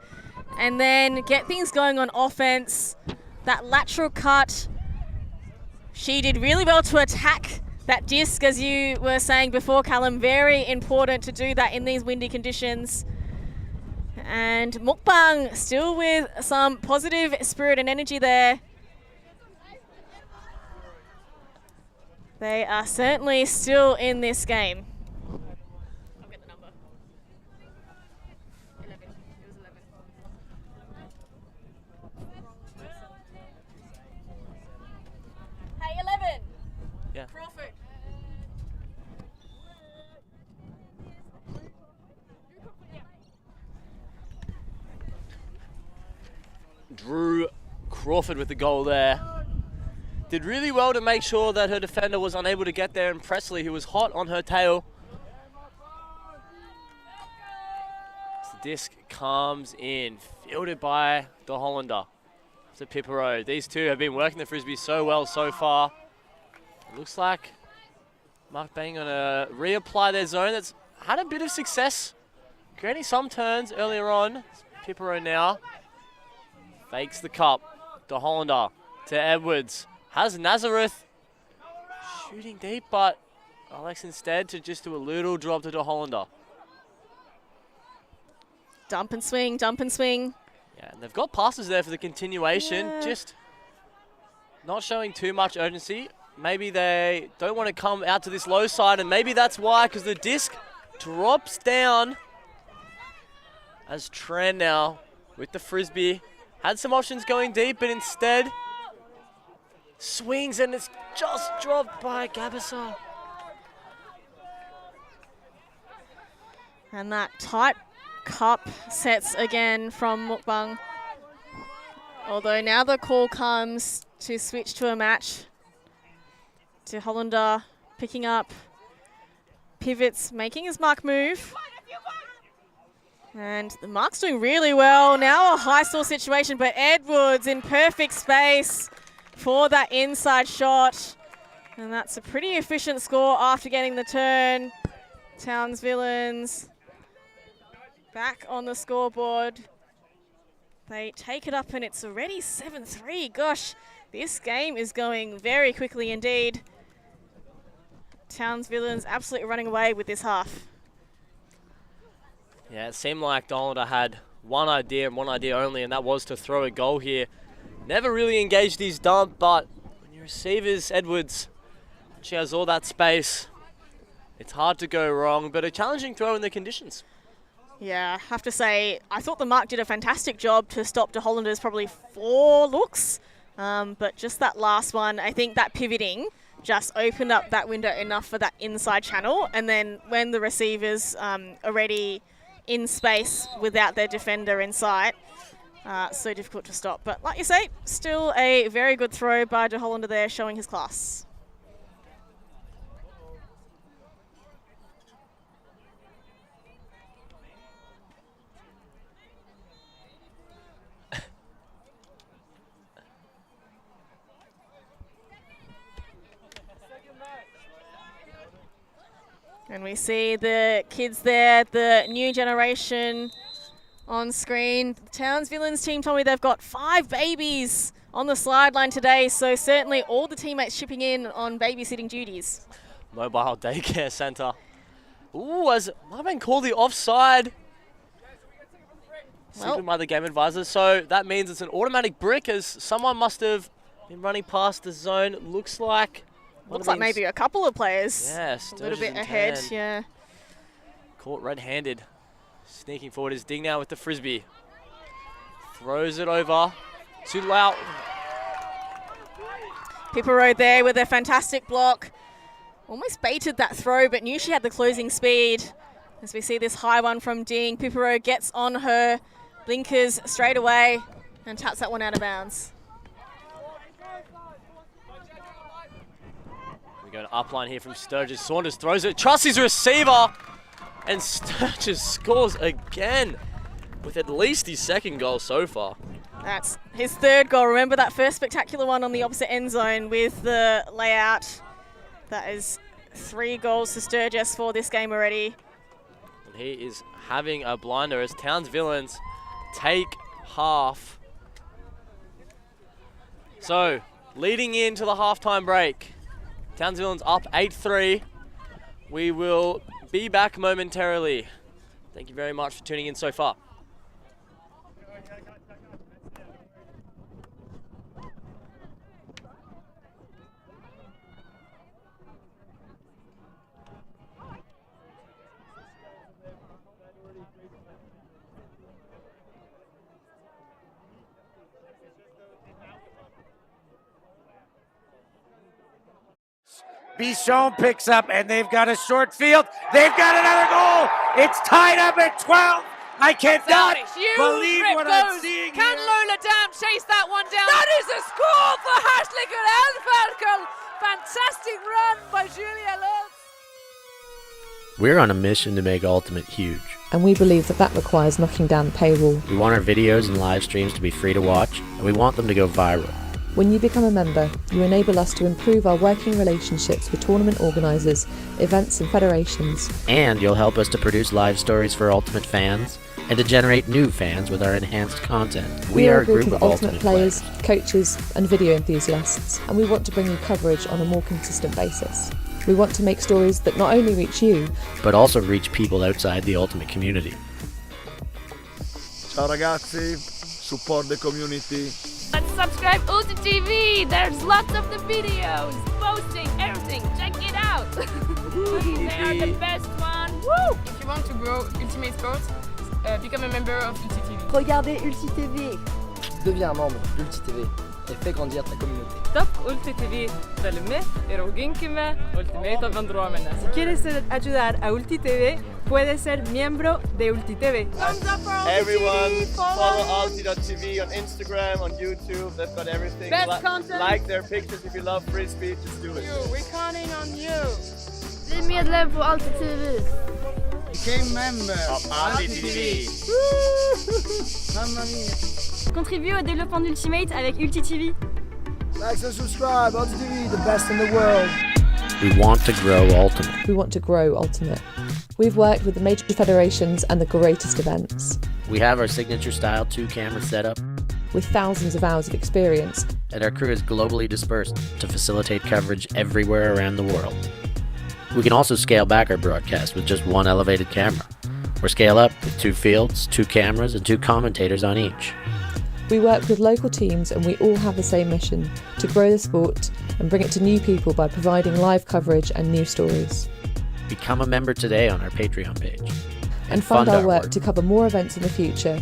and then get things going on offense. That lateral cut, she did really well to attack that disc, as you were saying before, Callum. Very important to do that in these windy conditions. And Mukbang still with some positive spirit and energy there. They are certainly still in this game. I'll get the number. 11. It was 11. Hey, 11. Yeah. Crawford. Drew Crawford with the goal there. Did really well to make sure that her defender was unable to get there, and Presley, who was hot on her tail. As the disc comes in, fielded by the Hollander. It's a Pipero. These two have been working the Frisbee so well so far. It looks like Mukbang gonna reapply their zone. That's had a bit of success, creating some turns earlier on. It's Pipero now. Fakes the cup. The Hollander to Edwards. Has Nazareth shooting deep, but Alex instead to just do a little drop to the Hollander. Dump and swing, dump and swing. Yeah, and they've got passes there for the continuation. Yeah. Just not showing too much urgency. Maybe they don't want to come out to this low side, and maybe that's why, because the disc drops down as Tran now with the Frisbee. Had some options going deep, but instead swings, and it's just dropped by Gabasa. And that tight cup sets again from Mukbang. Although now the call comes to switch to a match. To Hollander picking up pivots, making his mark move. And the mark's doing really well. Now a high stall situation, but Edwards in perfect space for that inside shot. And that's a pretty efficient score after getting the turn. Townsvillains back on the scoreboard. They take it up and it's already 7-3. Gosh, this game is going very quickly indeed. Townsvillains absolutely running away with this half. Yeah, it seemed like Hollander had one idea and one idea only, and that was to throw a goal here. Never really engaged his dump, but when your receiver's Edwards, she has all that space. It's hard to go wrong, but a challenging throw in the conditions. Yeah, I have to say, I thought the mark did a fantastic job to stop De Hollander's probably 4 looks. But just that last one, I think that pivoting just opened up that window enough for that inside channel. And then when the receivers already in space without their defender in sight, so difficult to stop. But like you say, still a very good throw by De Hollander there, showing his class. And we see the kids there, the new generation on screen. The Townsvillains team told me they've got 5 babies on the sideline today, so certainly all the teammates chipping in on babysitting duties. Mobile daycare centre. Ooh, has Mukbang called the offside? Signaled by the game advisor, so that means it's an automatic brick, as someone must have been running past the zone. Looks like Maybe a couple of players. Yes, a little bit ahead, yeah. Caught red-handed. Sneaking forward is Ding now with the Frisbee. Throws it over to Lau. Pipero there with a fantastic block. Almost baited that throw, but knew she had the closing speed. As we see this high one from Ding, Pipero gets on her blinkers straight away and taps that one out of bounds. We go to upline here from Sturgis. Saunders throws it, trusts his receiver, and Sturgis scores again with at least his second goal so far. That's his third goal. Remember that first spectacular one on the opposite end zone with the layout. That is 3 goals to Sturgis for this game already. And he is having a blinder as Townsvillains take half. So, leading into the halftime break, Townsvillains up 8-3. We will be back momentarily. Thank you very much for tuning in so far. Bichon picks up, and they've got a short field. They've got another goal. It's tied up at 12. I cannot believe what I'm seeing Can here. Lola Dam chase that one down? That is a score for Harslinger Elferkel. Fantastic run by Julia Lutz. We're on a mission to make Ultimate huge. And we believe that requires knocking down the paywall. We want our videos and live streams to be free to watch, and we want them to go viral. When you become a member, you enable us to improve our working relationships with tournament organisers, events and federations. And you'll help us to produce live stories for Ultimate fans, and to generate new fans with our enhanced content. We are a group of Ultimate players, coaches and video enthusiasts, and we want to bring you coverage on a more consistent basis. We want to make stories that not only reach you, but also reach people outside the Ultimate community. Ciao ragazzi, support the community. Let's subscribe ULTI.TV. There's lots of the videos, posting, everything. Check it out. They are the best one. Woo! If you want to grow Ultimate Sports, become a member of ULTI.TV. Regardez ULTI.TV. Deviens un membre d'ULTI.TV et fais grandir ta communauté. Stop ULTI.TV. Dale-me e rogínqueme Ultimate Vendromena. Si quieres ayudar a ULTI.TV, puedes ser miembro de ULTI.TV. Everyone, follow ULTI.TV on Instagram, on YouTube. They've got everything. Best content. Like their pictures if you love Frisbee. Just do it. We're counting on you. Bli medlem på ULTI.TV. Became member of ULTI.TV. Mamma mia. Contribue au développement d'Ultimate avec ULTI.TV. Like and subscribe. ULTI.TV, the best in the world. We want to grow Ultimate. we want to grow Ultimate. We've worked with the major federations and the greatest events. We have our signature style 2-camera setup, With thousands of hours of experience, and our crew is globally dispersed to facilitate coverage everywhere around the world. We can also scale back our broadcast with just one elevated camera, or scale up with 2 fields, 2 cameras, and 2 commentators on each. we work with local teams and we all have the same mission, to grow the sport and bring it to new people by providing live coverage and new stories. Become a member today on our Patreon page. And fund our work to cover more events in the future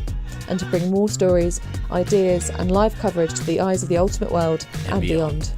and to bring more stories, ideas and live coverage to the eyes of the Ultimate world and beyond.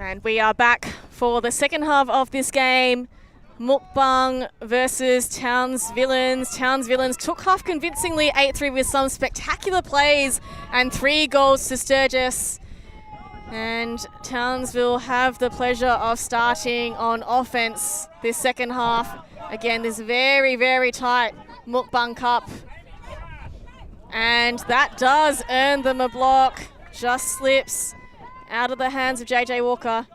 And we are back for the second half of this game. Mukbang versus Townsvillains. Townsvillains took half convincingly 8-3 with some spectacular plays and 3 goals to Sturgis. And Townsville have the pleasure of starting on offense this second half. Again, this very, very tight Mukbang Cup. And that does earn them a block. Just slips out of the hands of JJ Walker.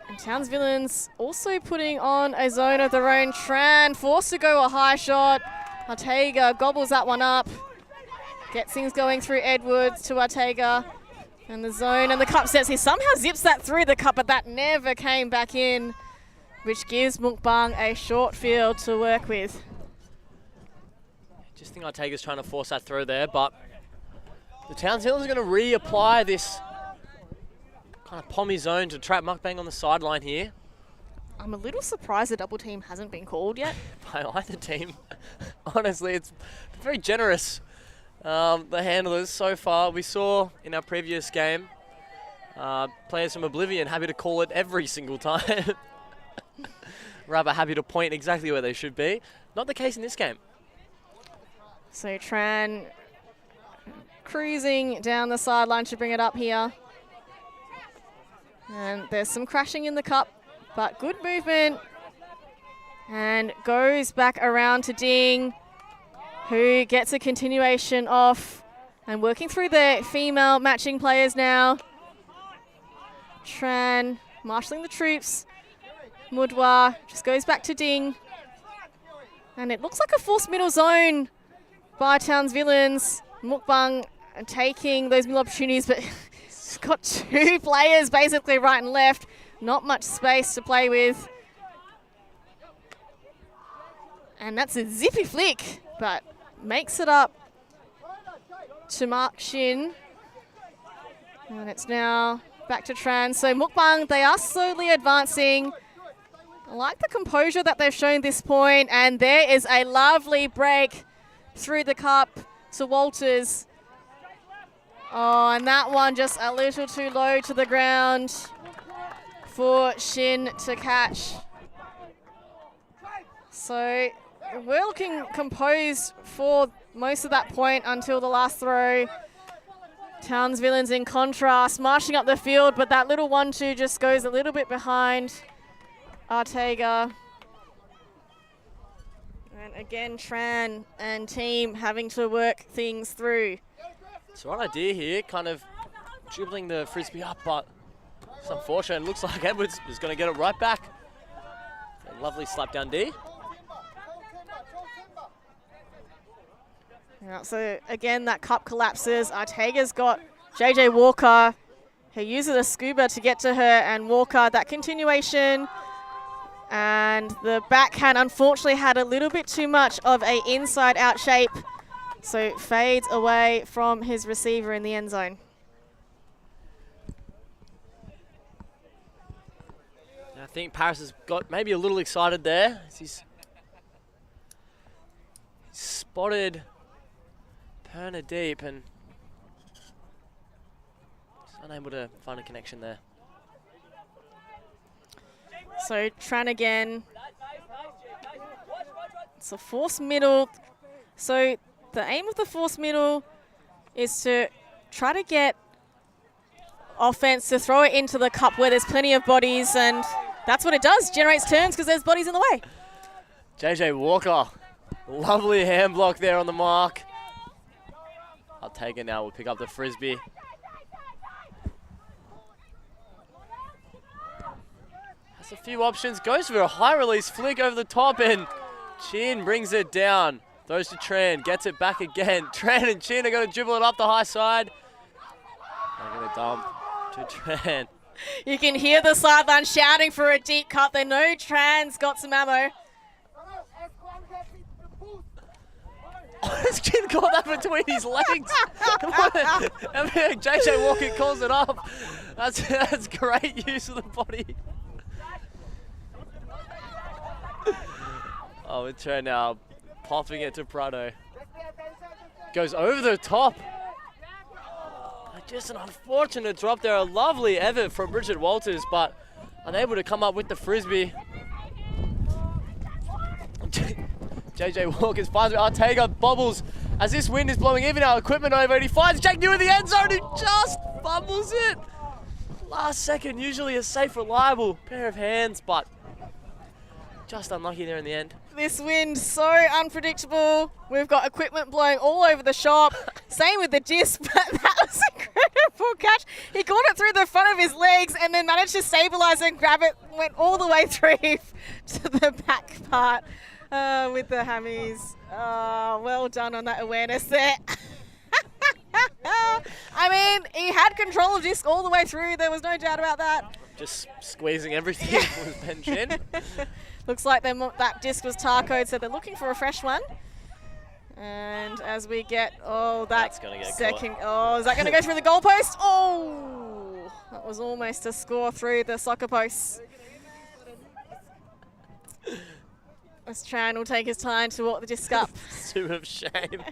And Townsvillains also putting on a zone of their own. Tran forced to go a high shot. Ortega gobbles that one up. Gets things going through Edwards to Ortega. And the zone and the cup sets. He somehow zips that through the cup, but that never came back in, which gives Mukbang a short field to work with. Just think Ortega's trying to force that throw there, but the Townsville is going to reapply this kind of pommy zone to trap Mukbang on the sideline here. I'm a little surprised the double team hasn't been called yet. By either team. Honestly, it's very generous, the handlers so far. We saw in our previous game, players from Oblivion happy to call it every single time. Rather happy to point exactly where they should be. Not the case in this game. So Tran cruising down the sideline to bring it up here. And there's some crashing in the cup, but good movement. And goes back around to Ding, who gets a continuation off. And working through the female matching players now. Tran marshalling the troops. Mudwa just goes back to Ding. And it looks like a forced middle zone by Townsvillains. Mukbang taking those middle opportunities, but it's got 2 players basically right and left. Not much space to play with. And that's a zippy flick, but makes it up to Mark Shin. And it's now back to Tran. So Mukbang, they are slowly advancing. I like the composure that they've shown this point, and there is a lovely break through the cup to Walters. Oh, and that one just a little too low to the ground for Shin to catch. So we're looking composed for most of that point until the last throw. Townsvillains in contrast, marching up the field, but that little 1-2 just goes a little bit behind Ortega. And again, Tran and team having to work things through. It's the right idea here, kind of dribbling the Frisbee up, but it's unfortunate. It looks like Edwards is going to get it right back. A lovely slap down D. Yeah, so again, that cup collapses. Ortega's got JJ Walker, who uses a scuba to get to her, and Walker, that continuation. And the backhand unfortunately had a little bit too much of a inside out shape, so fades away from his receiver in the end zone. I think Paris has got maybe a little excited there. He's spotted Perna deep and just unable to find a connection there. So Tran again. It's a forced middle. So the aim of the forced middle is to try to get offense to throw it into the cup where there's plenty of bodies, and that's what it does. Generates turns because there's bodies in the way. JJ Walker, lovely hand block there on the mark. I'll take it now. We'll pick up the Frisbee. Has a few options. Goes for a high release flick over the top, and Chin brings it down. Throws to Tran, gets it back again. Tran and Chin are going to dribble it up the high side. They're going to dump to Tran. You can hear the sideline shouting for a deep cut. They know Tran's got some ammo. This kid caught that between his legs. I mean, JJ Walker calls it up. That's great use of the body. Oh, it's Tran now popping it to Prado. Goes over the top. Just an unfortunate drop there. A lovely effort from Richard Walters, but unable to come up with the Frisbee. JJ Walkers finds it. Ortega bobbles as this wind is blowing even our equipment over, and he finds Jack New in the end zone, who just fumbles it. Last second, usually a safe, reliable pair of hands, but just unlucky there in the end. This wind so unpredictable. We've got equipment blowing all over the shop. Same with the disc, but that was an incredible catch. He caught it through the front of his legs and then managed to stabilize and grab it. Went all the way through to the back part with the hammies. Well done on that awareness there. I mean, he had control of disc all the way through. There was no doubt about that. Just squeezing everything with Ben Chin. Looks like that disc was tar-code, so they're looking for a fresh one. And as we get, That's gonna get second, caught. Is that going to go through the goalpost? Oh, that was almost a score through the soccer posts. As Tran will take his time to walk the disc up. Sue of shame.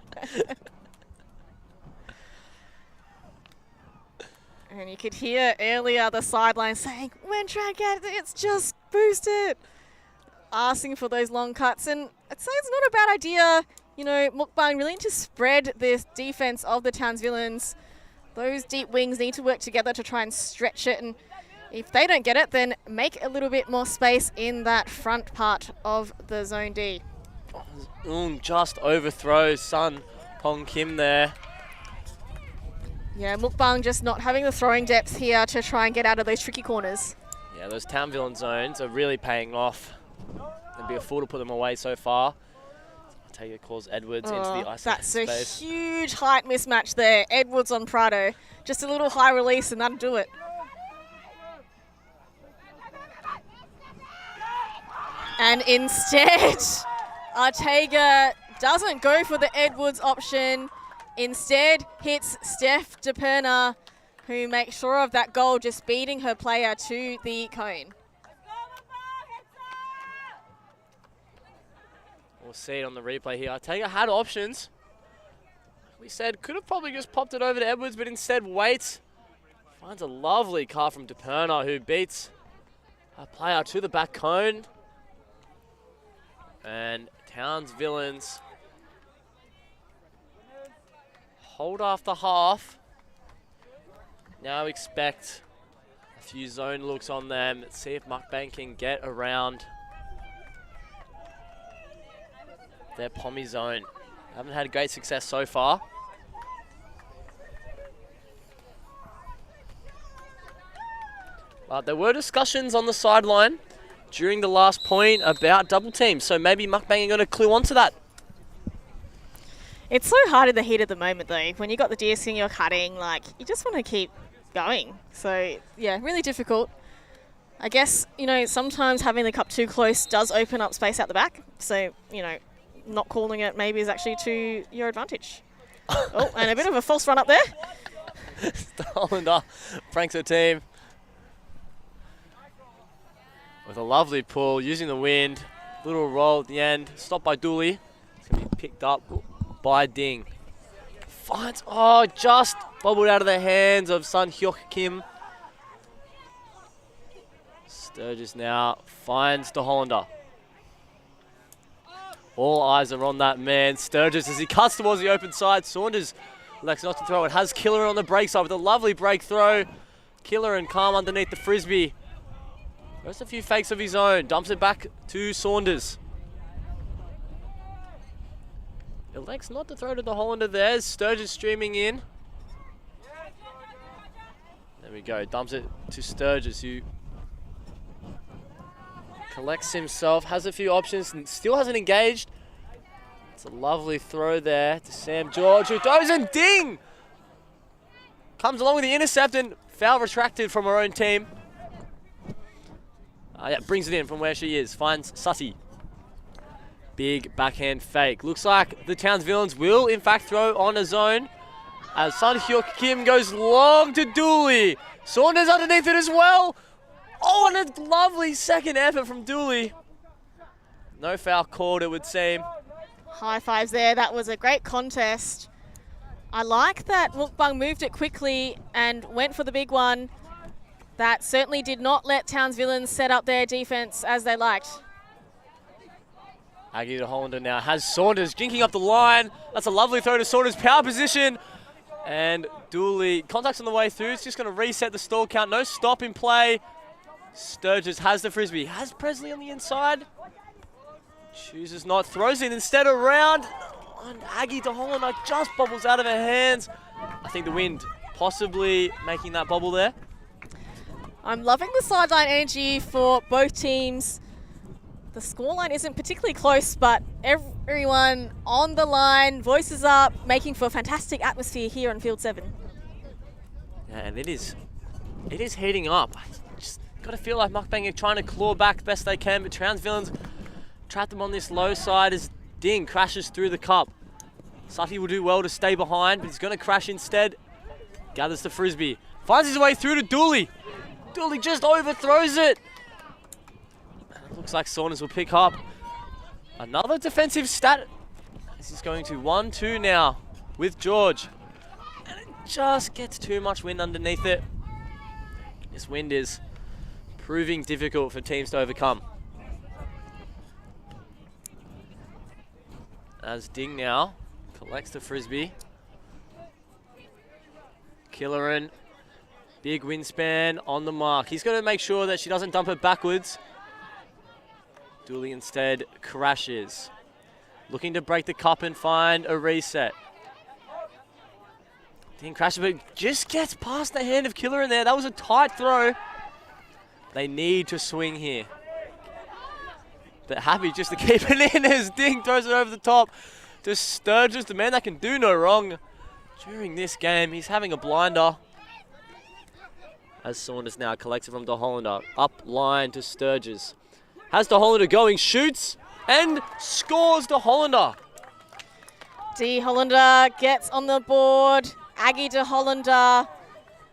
And you could hear earlier the sideline saying, when Tran gets it, it's just boosted. Asking for those long cuts, and I'd say it's not a bad idea. You know, Mukbang really need to spread this defense of the Townsvillains. Those deep wings need to work together to try and stretch it, and if they don't get it, then make a little bit more space in that front part of the Zone D. Just overthrows Sun Hong Kim there. Yeah, Mukbang just not having the throwing depth here to try and get out of those tricky corners. Yeah, those Townsville zones are really paying off. It'd be a fool to put them away so far. Ortega calls Edwards into the isolated That's space. a huge height mismatch there. Edwards on Prado. Just a little high release and that'll do it. And instead, Ortega doesn't go for the Edwards option. Instead, hits Steph DePerna, who makes sure of that goal, just beating her player to the cone. We'll see it on the replay here. Ortega had options. We said could have probably just popped it over to Edwards, but instead waits. Finds a lovely car from DePerna, who beats a player to the back cone. And Townsvillains hold after half. Now expect a few zone looks on them. Let's see if Mukbang can get around their Pommy zone. Haven't had great success so far. But there were discussions on the sideline during the last point about double teams, so maybe Mukbang are going to clue onto that. It's so hard in the heat of the moment though. When you got the disc and you're cutting, like, you just want to keep going. So yeah, really difficult. I guess, you know, sometimes having the cup too close does open up space out the back. So, you know, not calling it maybe is actually to your advantage. Oh, and a bit of a false run up there. Hollander pranks her team with a lovely pull, using the wind. Little roll at the end, stopped by Dooley. It's going to be picked up by Ding. Finds, just bobbled out of the hands of Sun Hyuk Kim. Sturgis now finds the Hollander. All eyes are on that man, Sturgis, as he cuts towards the open side. Saunders elects not to throw it. Has Killer on the break side with a lovely break throw. Killer and Calm underneath the Frisbee. Throws a few fakes of his own. Dumps it back to Saunders. Elects not to throw to the Hollander there. Sturgis streaming in. There we go. Dumps it to Sturgis, who collects himself, has a few options, and still hasn't engaged. It's a lovely throw there to Sam George, who throws and ding! Comes along with the intercept and foul retracted from her own team. Yeah, brings it in from where she is. Finds Sussy. Big backhand fake. Looks like the Townsvillains will, in fact, throw on a zone. As Sun Hyuk Kim goes long to Dooley. Saunders underneath it as well. Oh, and a lovely second effort from Dooley. No foul called, it would seem. High fives there. That was a great contest. I like that Mukbang moved it quickly and went for the big one. That certainly did not let Townsvillains set up their defense as they liked. Aggie to Hollander now has Saunders jinking up the line. That's a lovely throw to Saunders, power position. And Dooley, contacts on the way through. It's just going to reset the stall count. No stop in play. Sturgis has the Frisbee. Has Presley on the inside. Chooses not, throws it instead around. And Aggie to Hollander just bobbles out of her hands. I think the wind possibly making that bobble there. I'm loving the sideline energy for both teams. The scoreline isn't particularly close, but everyone on the line, voices up, making for a fantastic atmosphere here on Field 7. Yeah, and it is heating up. I just got to feel like Mukbang are trying to claw back the best they can, but Townsvillains trap them on this low side as Ding crashes through the cup. Sutty will do well to stay behind, but he's going to crash instead. Gathers the Frisbee. Finds his way through to Dooley. Dooley just overthrows it. Looks like Saunders will pick up another defensive stat. This is going to 1-2 now with George. And it just gets too much wind underneath it. This wind is proving difficult for teams to overcome. As Ding now collects the Frisbee. Killeran, big wingspan on the mark. He's got to make sure that she doesn't dump it backwards. Dooley instead crashes. Looking to break the cup and find a reset. Ding crashes, but just gets past the hand of Killeran there. That was a tight throw. They need to swing here. But happy just to keep it in as Ding throws it over the top to Sturgis, the man that can do no wrong during this game. He's having a blinder. As Saunders now collects it from De Hollander. Up line to Sturgis. Has De Hollander going, shoots, and scores De Hollander. De Hollander gets on the board. Aggie De Hollander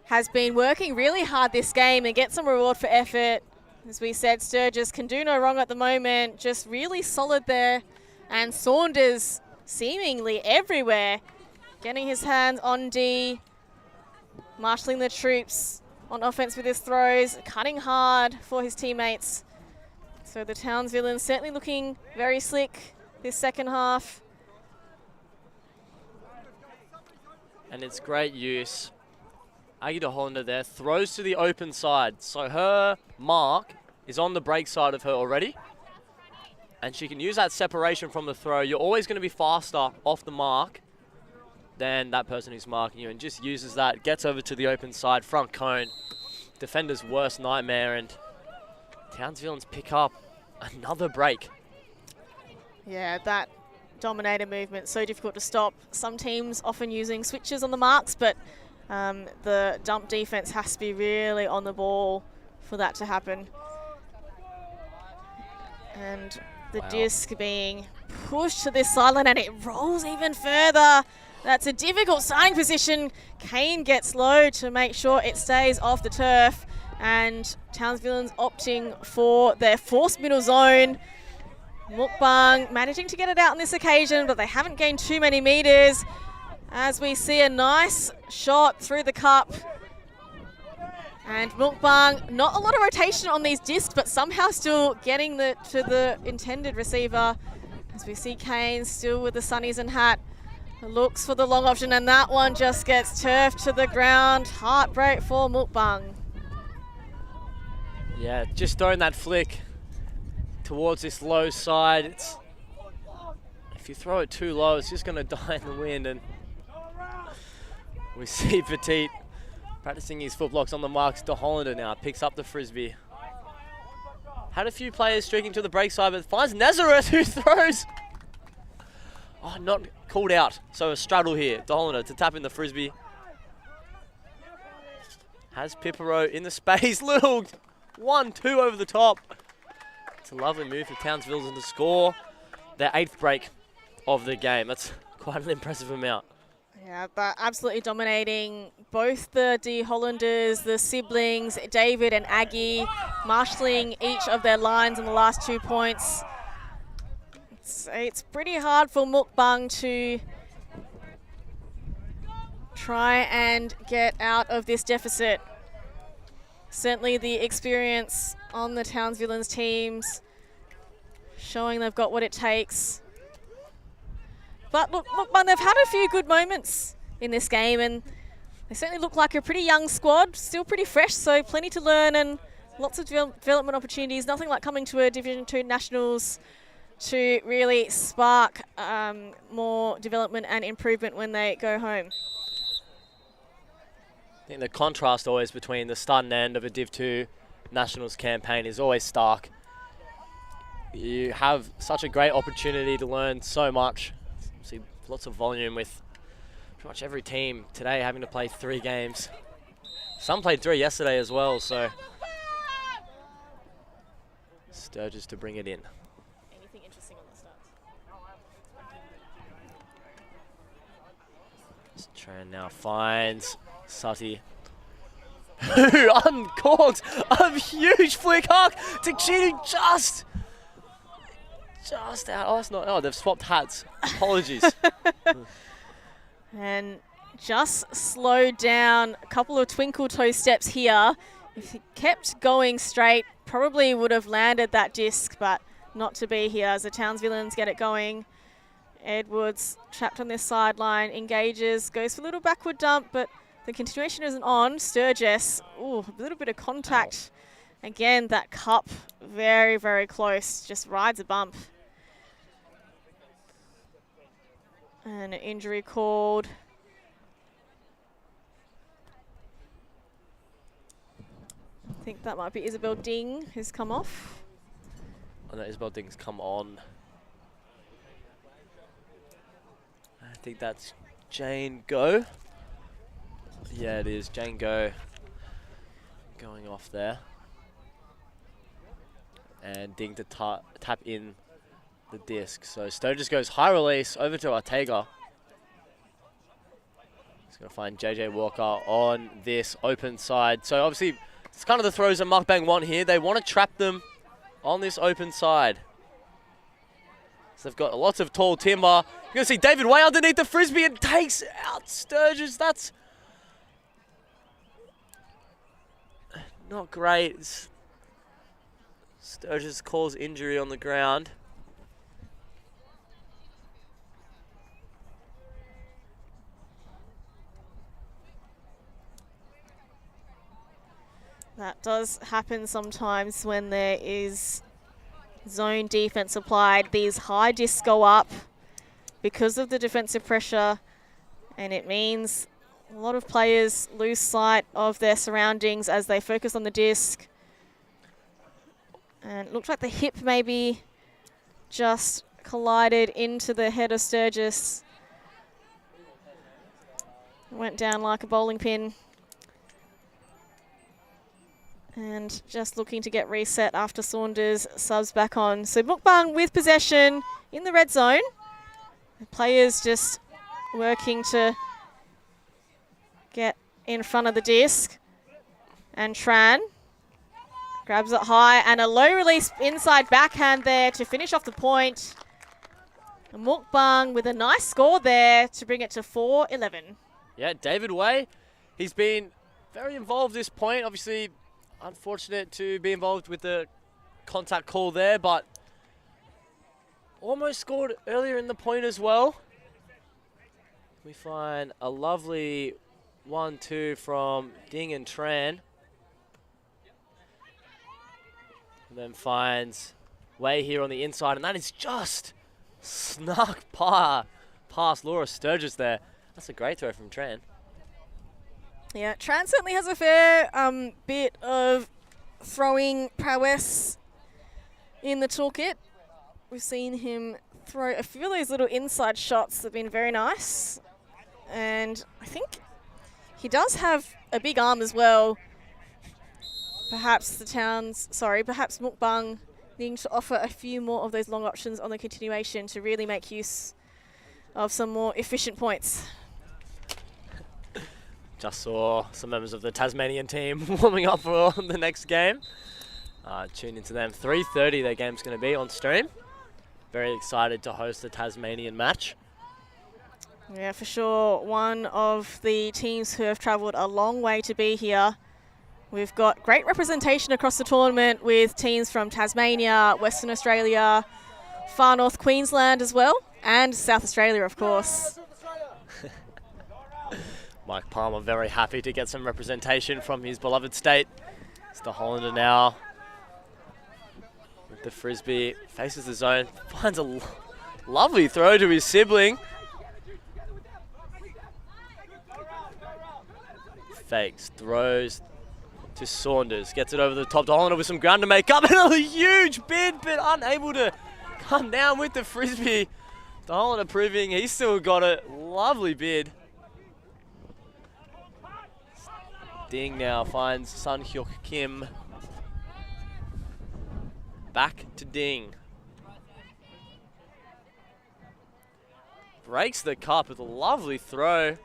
has been working really hard this game and gets some reward for effort. As we said, Sturgis can do no wrong at the moment. Just really solid there. And Saunders seemingly everywhere. Getting his hands on D. Marshalling the troops on offense with his throws. Cutting hard for his teammates. So the Townsvillains certainly looking very slick this second half. And it's great use. Aggie De Hollander there throws to the open side. So her mark is on the break side of her already. And she can use that separation from the throw. You're always going to be faster off the mark than that person who's marking you, and just uses that, gets over to the open side, front cone. Defender's worst nightmare, and Townsvillains pick up another break. Yeah, that dominator movement, so difficult to stop. Some teams often using switches on the marks, but the dump defense has to be really on the ball for that to happen. And the disc being pushed to this sideline, and it rolls even further. That's a difficult starting position. Kane gets low to make sure it stays off the turf. And Townsvillains opting for their forced middle zone. Mukbang managing to get it out on this occasion, but they haven't gained too many meters. As we see a nice shot through the cup. And Mukbang, not a lot of rotation on these discs, but somehow still getting to the intended receiver. As we see Kane still with the sunnies and hat. Looks for the long option, and that one just gets turfed to the ground. Heartbreak for Mukbang. Yeah, just throwing that flick towards this low side. If you throw it too low, it's just going to die in the wind. And we see Petit practicing his foot blocks on the marks. De Hollander now picks up the Frisbee. Had a few players streaking to the break side, but finds Nazareth, who throws. Oh, not called out. So a straddle here. De Hollander to tap in the Frisbee. Has Pipero in the space. Little 1-2 over the top. It's a lovely move for Townsville to score their 8th break of the game. That's quite an impressive amount. Yeah, but absolutely dominating both the De Hollanders, the siblings, David and Aggie, marshalling each of their lines in the last 2 points. It's pretty hard for Mukbang to try and get out of this deficit. Certainly the experience on the Townsvillains teams showing they've got what it takes. But look, they've had a few good moments in this game, and they certainly look like a pretty young squad, still pretty fresh, so plenty to learn and lots of development opportunities. Nothing like coming to a Division 2 Nationals to really spark more development and improvement when they go home. I think the contrast always between the start and end of a Div 2 Nationals campaign is always stark. You have such a great opportunity to learn so much. See lots of volume with pretty much every team today having to play 3 games. Some played 3 yesterday as well, so Sturgis to bring it in. Anything interesting on the stats? Tran now finds Sutty, who uncorks a huge flick arc to Cheating just out. Oh, that's not. Oh, they've swapped hats. Apologies. And just slowed down a couple of twinkle toe steps here. If he kept going straight, probably would have landed that disc, but not to be here as the Townsvillains get it going. Edwards trapped on this sideline, engages, goes for a little backward dump, but the continuation isn't on. Sturgis, ooh, a little bit of contact. Again, that cup very, very close, just rides a bump. And an injury called. I think that might be Isabel Ding who's come off. Oh no, Isabel Ding's come on. I think that's Jane Go. Yeah, it is Jane Go going off there. And Ding to tap in the disc. So Sturgis goes high release over to Ortega. He's going to find JJ Walker on this open side. So obviously it's kind of the throws that Mukbang want here. They want to trap them on this open side. So they've got lots of tall timber. You're going to see David way underneath the Frisbee and takes out Sturgis. That's not great. Sturgis calls injury on the ground. That does happen sometimes when there is zone defense applied. These high discs go up because of the defensive pressure, and it means a lot of players lose sight of their surroundings as they focus on the disc. And it looks like the hip maybe just collided into the head of Sturgis. Went down like a bowling pin. And just looking to get reset after Saunders subs back on. So Mukbang with possession in the red zone. The players just working to get in front of the disc. And Tran grabs it high and a low release inside backhand there to finish off the point. And Mukbang with a nice score there to bring it to 4-11. Yeah, David Way, he's been very involved this point. Obviously, unfortunate to be involved with the contact call there, but almost scored earlier in the point as well. We find a lovely 1-2 from Ding and Tran. And then finds Way here on the inside, and that is just snuck past Laura Sturgis there. That's a great throw from Tran. Yeah, Tran certainly has a fair bit of throwing prowess in the toolkit. We've seen him throw a few of those little inside shots that have been very nice. And I think he does have a big arm as well. Perhaps perhaps Mukbang needing to offer a few more of those long options on the continuation to really make use of some more efficient points. Just saw some members of the Tasmanian team warming up for the next game. Tune into them. 3:30 their game's going to be on stream. Very excited to host the Tasmanian match. Yeah, for sure. One of the teams who have travelled a long way to be here. We've got great representation across the tournament with teams from Tasmania, Western Australia, far north Queensland as well, and South Australia, of course. Mike Palmer very happy to get some representation from his beloved state. It's the Hollander now with the Frisbee, faces the zone, finds a lovely throw to his sibling. Fakes, throws to Saunders, gets it over the top to Hollander with some ground to make up, and a huge bid, but unable to come down with the Frisbee. The Hollander proving he's still got a lovely bid. Ding now finds Sun Hyuk Kim. Back to Ding. Breaks the cup with a lovely throw.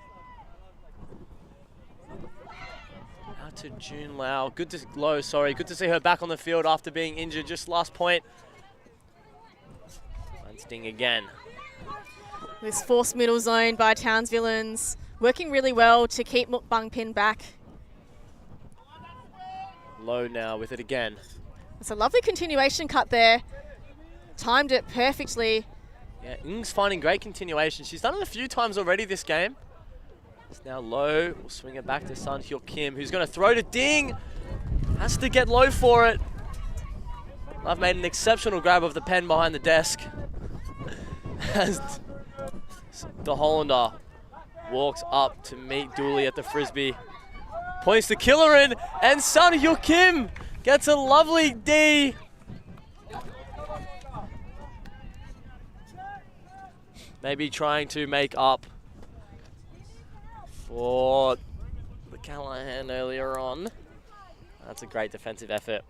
Out to June Lau. Good to see her back on the field after being injured just last point. Finds Ding again. This forced middle zone by Townsvillains working really well to keep Mukbang pinned back. Low now with it again. It's a lovely continuation cut there. Timed it perfectly. Yeah, Ng's finding great continuation. She's done it a few times already this game. It's now Low. We'll swing it back to Sun Hyuk Kim, who's going to throw to Ding. Has to get Low for it. I've made an exceptional grab of the pen behind the desk. As the Hollander walks up to meet Dooley at the Frisbee. Points to Killerin, and Sun Hyuk Kim gets a lovely D. Maybe trying to make up for the Callahan earlier on. That's a great defensive effort.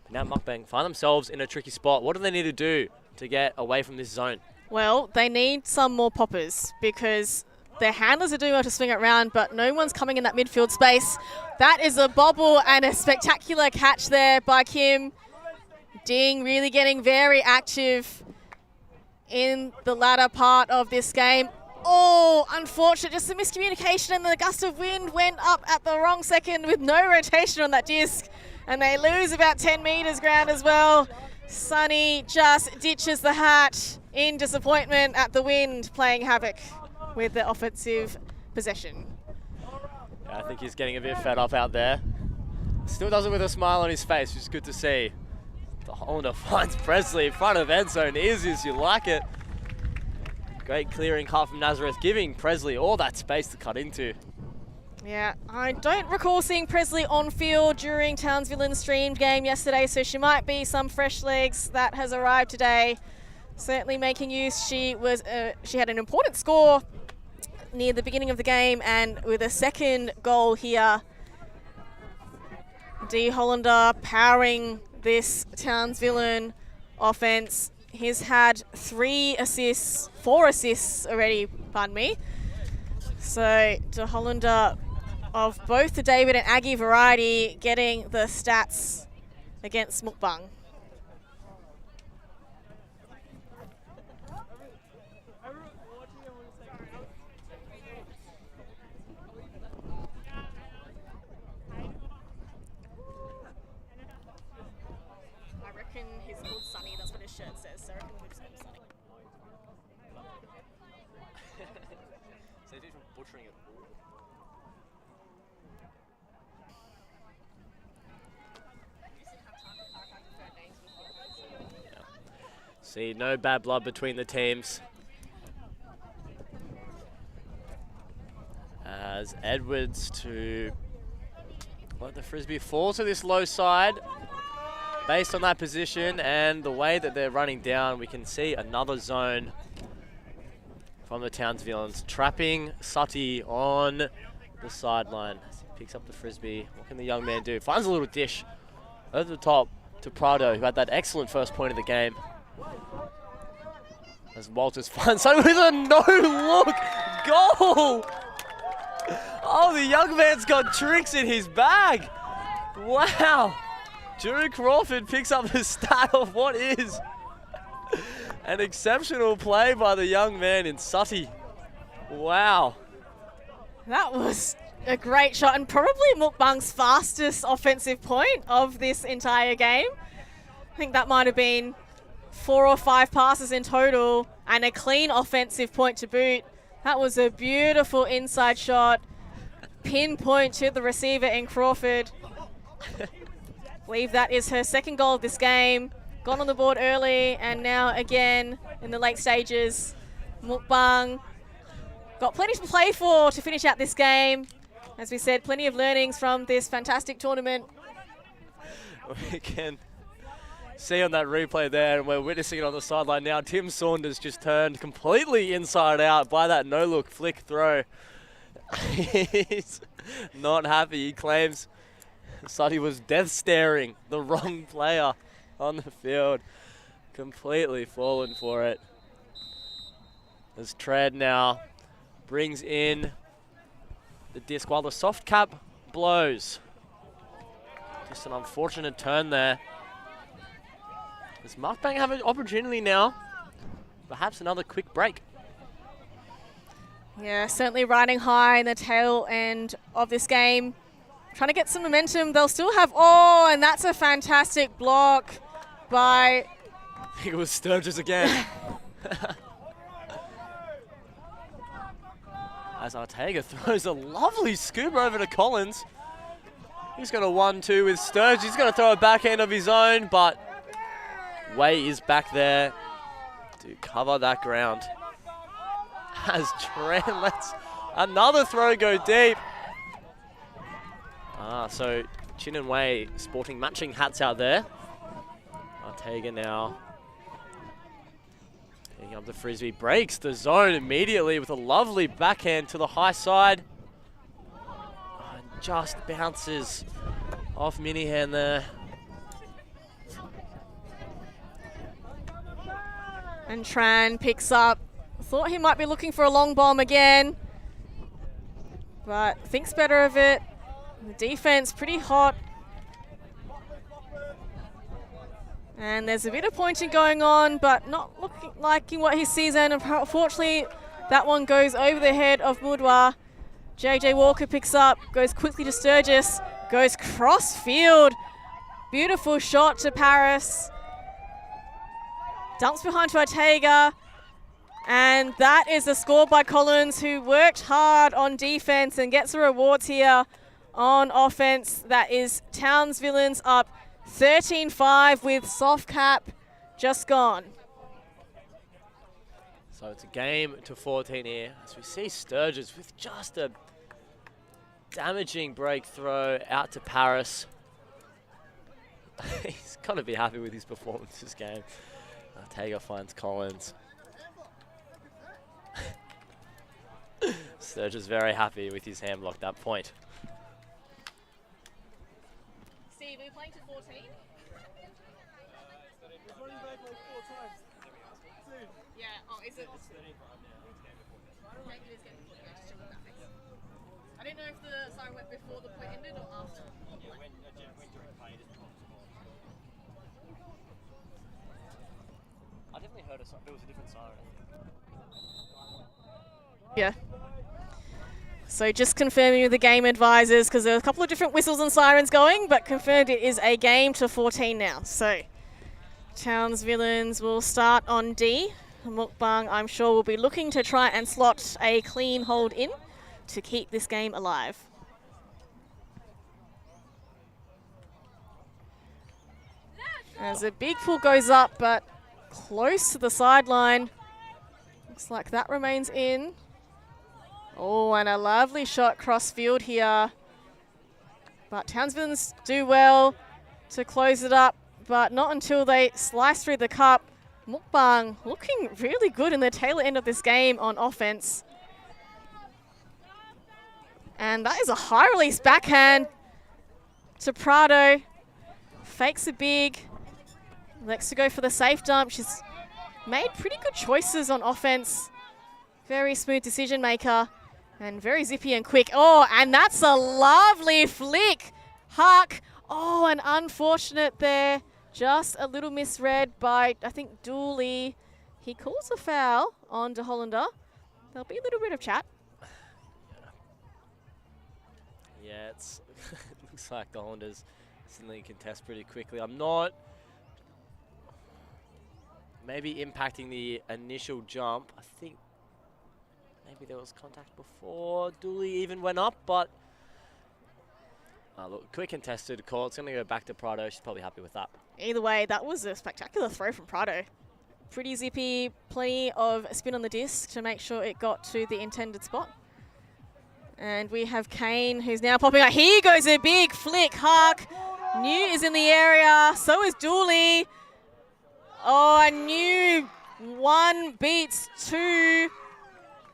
But now Mukbang find themselves in a tricky spot. What do they need to do to get away from this zone? Well, they need some more poppers because their handlers are doing well to swing it around, but no one's coming in that midfield space. That is a bobble and a spectacular catch there by Kim. Ding really getting very active in the latter part of this game. Oh, unfortunate, just a miscommunication, and the gust of wind went up at the wrong second with no rotation on that disc, and they lose about 10 metres ground as well. Sunny just ditches the hat in disappointment at the wind, playing havoc with the offensive possession. Yeah, I think he's getting a bit fed up out there. Still does it with a smile on his face, which is good to see. The Hollander finds Presley in front of end zone, easy as you like it. Great clearing cut from Nazareth, giving Presley all that space to cut into. Yeah, I don't recall seeing Presley on field during Townsvillains' streamed game yesterday, so she might be some fresh legs that has arrived today. Certainly making use. She had an important score near the beginning of the game, and with a second goal here, D. Hollander powering this Townsvillan offense. He's had 4 assists already, pardon me. So De Hollander of both the David and Aggie variety getting the stats against Mukbang. I reckon he's called Sunny, that's what his shirt says, so I reckon we'll just call him Sunny. So he's butchering it. See, no bad blood between the teams. As Edwards to let the Frisbee fall to this low side. Based on that position and the way that they're running down, we can see another zone from the Townsvillains. Trapping Sutty on the sideline. Picks up the Frisbee. What can the young man do? Finds a little dish over the top to Prado, who had that excellent first point of the game. As Walters finds something with a no-look goal! Oh, the young man's got tricks in his bag! Wow! Drew Crawford picks up the stat of what is an exceptional play by the young man in Sutty. Wow. That was a great shot and probably Mukbang's fastest offensive point of this entire game. I think that might have been 4 or 5 passes in total and a clean offensive point to boot. That was a beautiful inside shot. Pinpoint to the receiver in Crawford. I believe that is her second goal of this game. Gone on the board early and now again in the late stages. Mukbang got plenty to play for to finish out this game. As we said, plenty of learnings from this fantastic tournament. We can see on that replay there, and we're witnessing it on the sideline now, Tim Saunders just turned completely inside out by that no-look flick throw. He's not happy. He claims Suddy was death staring the wrong player on the field. Completely fallen for it. As Tread now brings in the disc while the soft cap blows. Just an unfortunate turn there. Does Mukbang have an opportunity now? Perhaps another quick break. Yeah, certainly riding high in the tail end of this game. Trying to get some momentum. They'll still have, oh, and that's a fantastic block by... I think it was Sturgis again. As Ortega throws a lovely scoop over to Collins. He's got a 1-2 with Sturgis. He's going to throw a backhand of his own, but Way is back there to cover that ground. As Trent lets another throw go deep. So Chin and Way sporting matching hats out there. Ortega now taking up the Frisbee, breaks the zone immediately with a lovely backhand to the high side. And just bounces off Minihan there. And Tran picks up. Thought he might be looking for a long bomb again, but thinks better of it. The defense pretty hot. And there's a bit of pointing going on, but not looking liking what he sees. And unfortunately, that one goes over the head of Mudwa. JJ Walker picks up, goes quickly to Sturgis, goes cross field. Beautiful shot to Paris. Dumps behind to Ortega. And that is a score by Collins, who worked hard on defense and gets the rewards here on offense. That is Townsvillains up 13-5 with soft cap just gone. So it's a game to 14 here. As we see Sturgis with just a damaging break throw out to Paris. He's got to be happy with his performance this game. Ortega finds Collins. Sturgis very happy with his hand block that point. Steve, are you playing to 14? Yeah, oh, is it? I didn't know if the siren went before the point ended or after. I definitely heard there was a different siren. Yeah. So just confirming with the game advisors, because there are a couple of different whistles and sirens going, but confirmed it is a game to 14 now. So Townsvillains will start on D. Mukbang, I'm sure, will be looking to try and slot a clean hold in to keep this game alive. As a big pull goes up, but close to the sideline. Looks like that remains in. Oh, and a lovely shot cross field here. But Townsvillains do well to close it up, but not until they slice through the cup. Mukbang looking really good in the tail end of this game on offense. And that is a high release backhand to Prado. Fakes a big. Likes to go for the safe dump. She's made pretty good choices on offense. Very smooth decision maker and very zippy and quick. Oh, and that's a lovely flick. Huck. Oh, and unfortunate there. Just a little misread by, I think, Dooley. He calls a foul on De Hollander. there'll be a little bit of chat. Yeah, it's it looks like the Hondas suddenly contest pretty quickly. I'm not maybe impacting the initial jump. I think maybe there was contact before Dooley even went up, but look, quick contested call. It's going to go back to Prado. She's probably happy with that. Either way, that was a spectacular throw from Prado. Pretty zippy, plenty of spin on the disc to make sure it got to the intended spot. And we have Kane, who's now popping out. Here goes a big flick. Hark. New is in the area. So is Dooley. Oh, New 1 beats 2.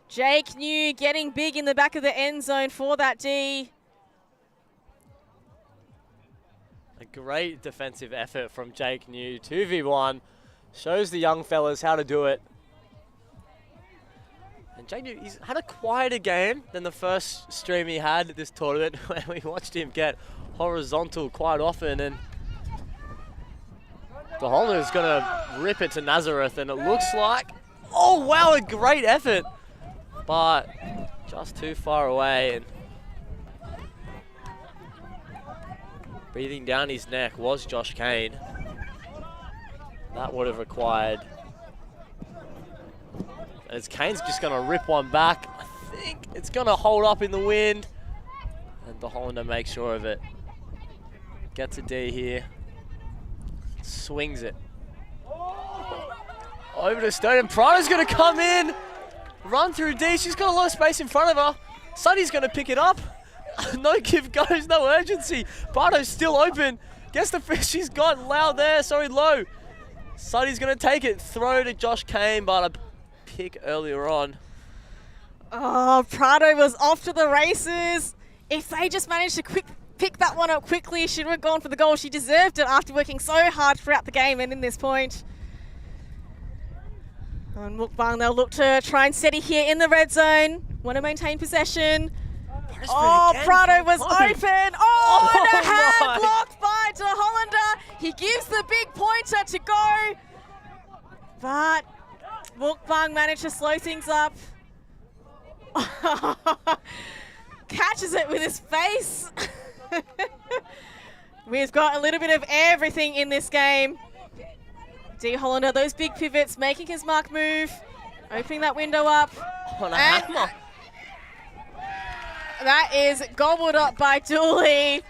Jake New getting big in the back of the end zone for that D. A great defensive effort from Jake New. 2v1. Shows the young fellas how to do it. And Jake New, he's had a quieter game than the first stream he had at this tournament, where we watched him get horizontal quite often. And the Holder is going to rip it to Nazareth, and it looks like, oh wow, a great effort, but just too far away. And breathing down his neck was Josh Kane. That would have required. As Kane's just going to rip one back, I think it's going to hold up in the wind. And the Hollander makes sure of it. Gets a D here. Swings it. Over to Stone, and Prado's going to come in. Run through D. She's got a lot of space in front of her. Sunny's going to pick it up. No give goes, no urgency. Prado's still open. Guess the fish she's got loud there, sorry, low. Sunny's going to take it. Throw to Josh Kane, but a pick earlier on. Oh, Prado was off to the races. If they just managed to pick that one up quickly, she would have gone for the goal. She deserved it after working so hard throughout the game and in this point. On Mukbang, they'll look to try and steady here in the red zone. Want to maintain possession. Oh, Prado was open. Oh, and a hand blocked by De Hollander. He gives the big pointer to go. But Mukbang managed to slow things up. Catches it with his face. We've got a little bit of everything in this game. De Hollander, those big pivots, making his mark move, opening that window up. On a hammer. That is gobbled up by Dooley.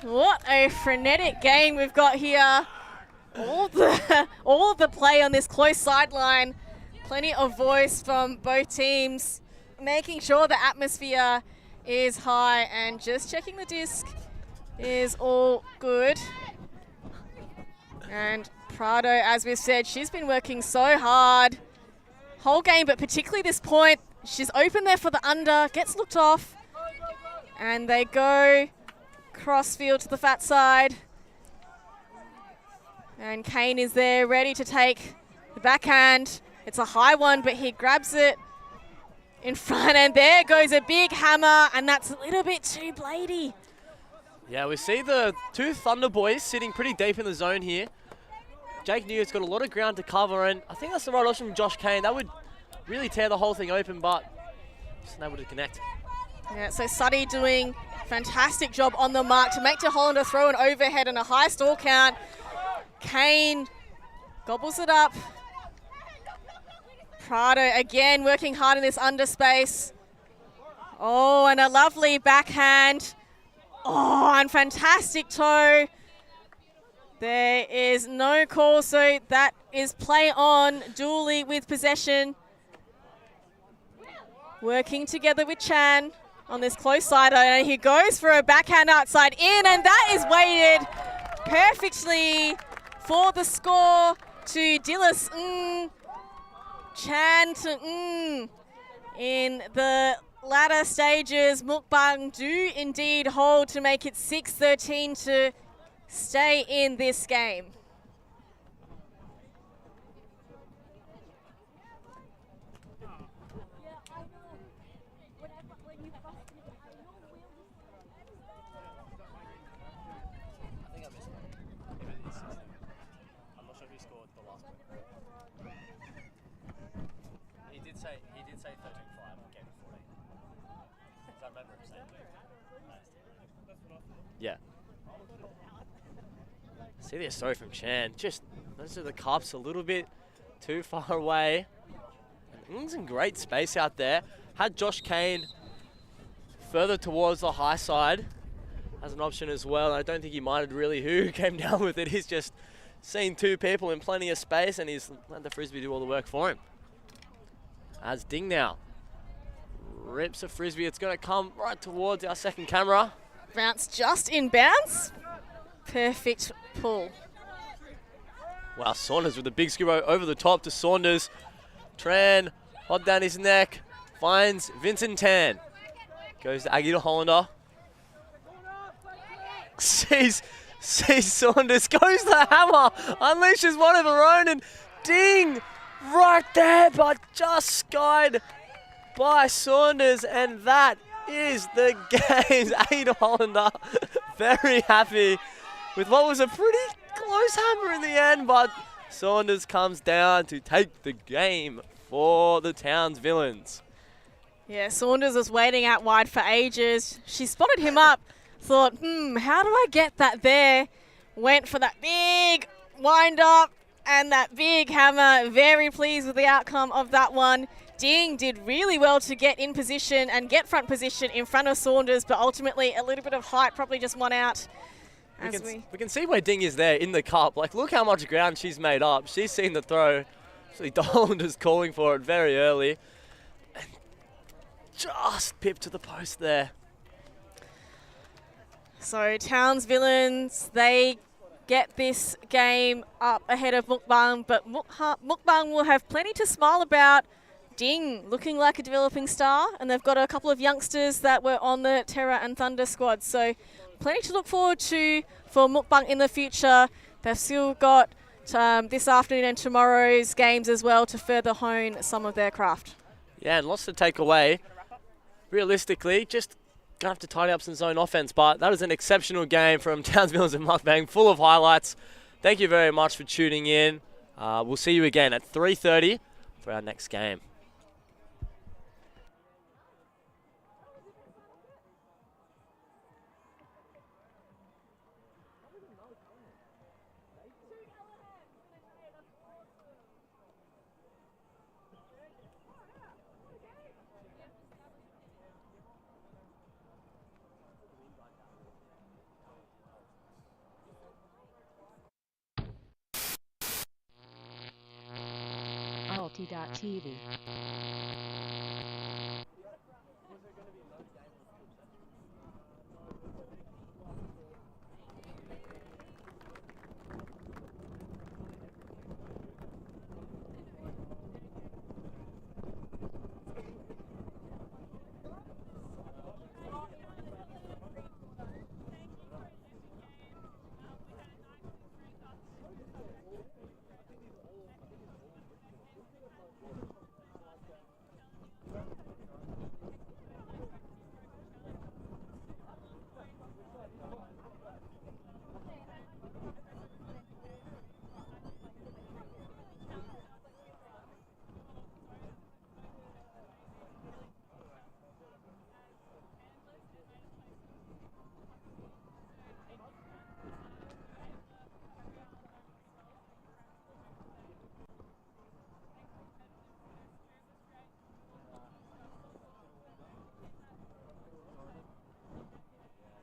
What a frenetic game we've got here. All of the play on this close sideline. Plenty of voice from both teams, making sure the atmosphere is high, and just checking the disc is all good. And Prado, as we've said, she's been working so hard whole game, but particularly this point. She's open there for the under, gets looked off, and they go crossfield to the fat side. And Kane is there ready to take the backhand. It's a high one, but he grabs it in front, and there goes a big hammer, and that's a little bit too bladey. Yeah, we see the two Thunder boys sitting pretty deep in the zone here. Jake New's got a lot of ground to cover, and I think that's the right option from Josh Kane. That would really tear the whole thing open, but just unable to connect. Yeah, so Suddy doing a fantastic job on the mark to make De Hollander throw an overhead and a high stall count. Kane gobbles it up. Prado again working hard in this underspace. Oh, and a lovely backhand. Oh, and fantastic toe. There is no call, so that is play on. Dooley with possession. Working together with Chan on this close side, and he goes for a backhand outside in, and that is weighted perfectly for the score to Dillis. Chan to in the latter stages. Mukbang do indeed hold to make it 6-13 to stay in this game. say 13.5. I gave it 14. Because I remember him saying yeah. See the throw from Chan. Just those are the cups a little bit too far away. And some great space out there. Had Josh Kane further towards the high side as an option as well. I don't think he minded really who came down with it. He's just seen two people in plenty of space and he's let the Frisbee do all the work for him. As Ding now rips a Frisbee. It's going to come right towards our second camera. Bounce just in bounce. Perfect pull. Wow, Saunders with a big skew over the top to Saunders. Tran, hot down his neck, finds Vincent Tan. Goes to Aggie to Hollander. Sees Saunders, goes the hammer, unleashes one of her own, and Ding right there, but just skied by Saunders, and that is the game's Aggie to Hollander. Very happy with what was a pretty close hammer in the end, but Saunders comes down to take the game for the Townsvillains. Yeah, Saunders was waiting out wide for ages. She spotted him up, thought, how do I get that there? Went for that big wind up and that big hammer. Very pleased with the outcome of that one. Ding did really well to get in position and get front position in front of Saunders, but ultimately a little bit of height probably just won out. We can see where Ding is there in the cup. Like, look how much ground she's made up. She's seen the throw. Actually, Hollander's calling for it very early. And just pipped to the post there. So Townsvillains, they get this game up ahead of Mukbang, but Mukbang will have plenty to smile about. Ding looking like a developing star, and they've got a couple of youngsters that were on the Terra and Thunder squad. So plenty to look forward to for Mukbang in the future. They've still got this afternoon and tomorrow's games as well to further hone some of their craft. Yeah, and lots to take away. Realistically, just going to have to tidy up some zone offense, but that is an exceptional game from Townsville and Mukbang, full of highlights. Thank you very much for tuning in. We'll see you again at 3:30 for our next game. ULTI.TV.